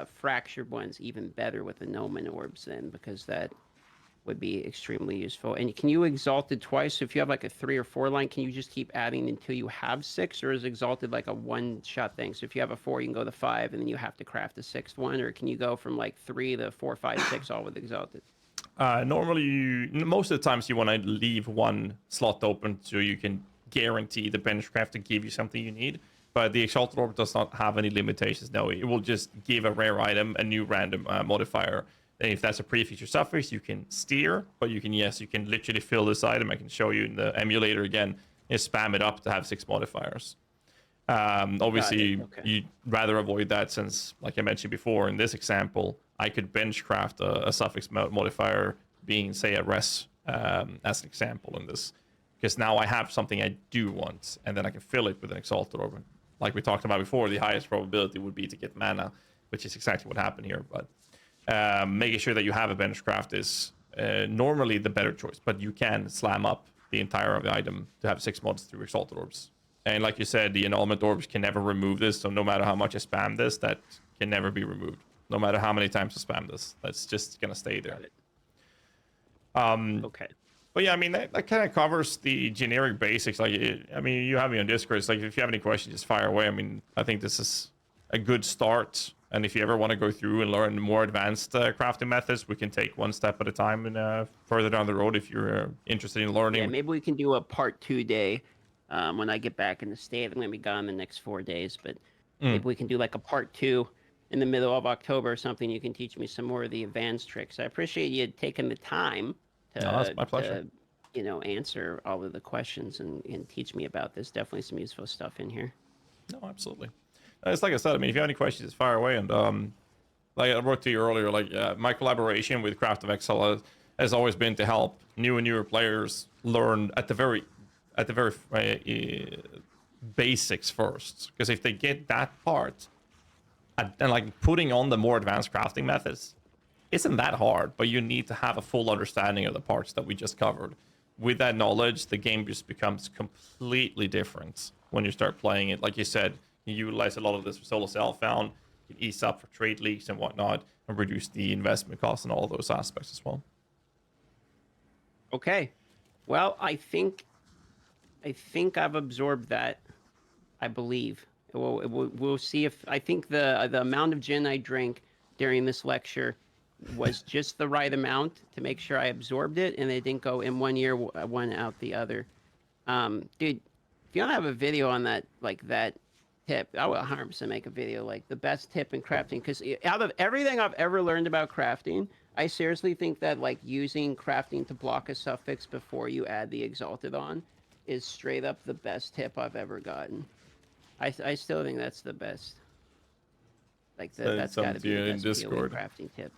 fractured ones even better with the Nomen orbs then, because that would be extremely useful. And can you exalt it twice? So if you have like a 3 or 4 line, can you just keep adding until you have 6, or is exalted like a one-shot thing? So if you have a 4, you can go to 5, and then you have to craft a 6th one, or can you go from like 3 to 4, 5, 6 all with exalted? Normally, most of the times you want to leave one slot open so you can guarantee the benchcraft to give you something you need. But the Exalted Orb does not have any limitations. No, it will just give a rare item a new random modifier. And if that's a prefix or suffix, you can steer. But you can literally fill this item. I can show you in the emulator again. And spam it up to have 6 modifiers. Obviously, Okay. you'd rather avoid that since, like I mentioned before, in this example, I could benchcraft a suffix modifier being, say, a res as an example in this. Because now I have something I do want, and then I can fill it with an Exalted Orb. Like we talked about before, the highest probability would be to get mana, which is exactly what happened here. But making sure that you have a benchcraft is normally the better choice. But you can slam up the entire of the item to have 6 mods through Exalted Orbs. And like you said, the annulment orbs can never remove this. So no matter how much I spam this, that can never be removed. No matter how many times I spam this, that's just gonna stay there. Okay. But yeah, I mean that kind of covers the generic basics. Like, I mean, you have me on Discord. It's like if you have any questions, just fire away. I mean, I think this is a good start. And if you ever want to go through and learn more advanced crafting methods, we can take one step at a time and further down the road if you're interested in learning. Yeah, maybe we can do a part 2 day when I get back in the state. I'm gonna be gone the next 4 days, but maybe we can do like a part 2 in the middle of October or something. You can teach me some more of the advanced tricks. I appreciate you taking the time to, that's my pleasure. answer all of the questions and teach me about this. Definitely some useful stuff in here. No, absolutely. It's like I said. I mean, if you have any questions, just fire away. And like I wrote to you earlier, like my collaboration with Path of Exile has always been to help new and newer players learn at the very basics first. Because if they get that part, and like putting on the more advanced crafting methods isn't that hard, but you need to have a full understanding of the parts that we just covered. With that knowledge, the game just becomes completely different when you start playing it. Like you said, you utilize a lot of this for solo self-found, you can ease up for trade leaks and whatnot, and reduce the investment costs and all those aspects as well. Okay. Well, I think I've absorbed that. I believe. We'll see if I think the amount of gin I drank during this lecture was just the right amount to make sure I absorbed it, and it didn't go in one ear, one out the other. Dude, if you don't have a video on that, like that tip, I would 100% make a video like the best tip in crafting. Because out of everything I've ever learned about crafting, I seriously think that like using crafting to block a suffix before you add the exalted on is straight up the best tip I've ever gotten. I still think that's the best. Like that's got to be the best PoE crafting tip.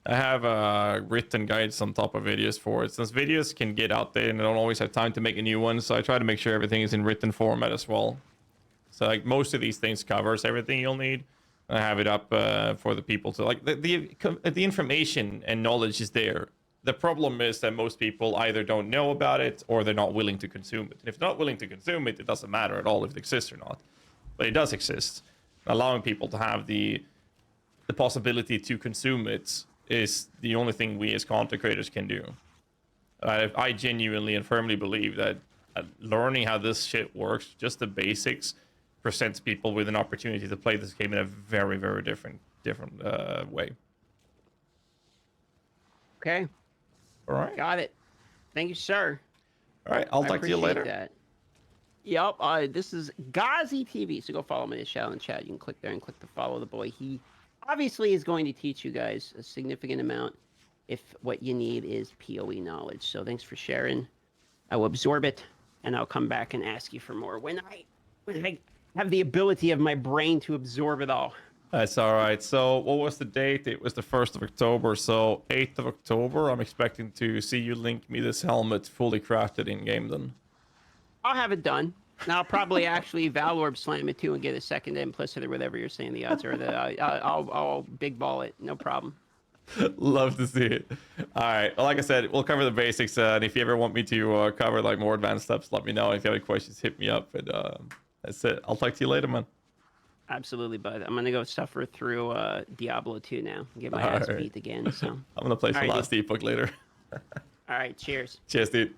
I have written guides on top of videos for it. Since videos can get out there and I don't always have time to make a new one, so I try to make sure everything is in written format as well. So like most of these things covers everything you'll need. I have it up for the people to like the information and knowledge is there. The problem is that most people either don't know about it or they're not willing to consume it. And if they're not willing to consume it, it doesn't matter at all if it exists or not. But it does exist. Allowing people to have the possibility to consume it is the only thing we as content creators can do. I genuinely and firmly believe that learning how this shit works, just the basics, presents people with an opportunity to play this game in a very, very different way. Okay. All right. Got it. Thank you, sir. All right. I'll talk to you later. That. Yep. This is Ghazzy TV. So go follow me in the shout and chat. You can click there and click to follow the boy. He obviously is going to teach you guys a significant amount if what you need is PoE knowledge. So thanks for sharing. I will absorb it and I'll come back and ask you for more when I have the ability of my brain to absorb it all. That's all right. So what was the date? It was the 1st of October. So 8th of October, I'm expecting to see you link me this helmet fully crafted in game then. I'll have it done. And I'll probably actually Valorb slam it too and get a second Implicit or whatever you're saying the odds are. I'll big ball it, no problem. Love to see it. All right. Well, like I said, we'll cover the basics. And if you ever want me to cover like more advanced steps, let me know. If you have any questions, hit me up. And that's it. I'll talk to you later, man. Absolutely, bud. I'm gonna go suffer through Diablo 2 now. Get my ass beat again. So I'm gonna play some Alrighty. Last Epoch later. all right, cheers. Cheers, dude.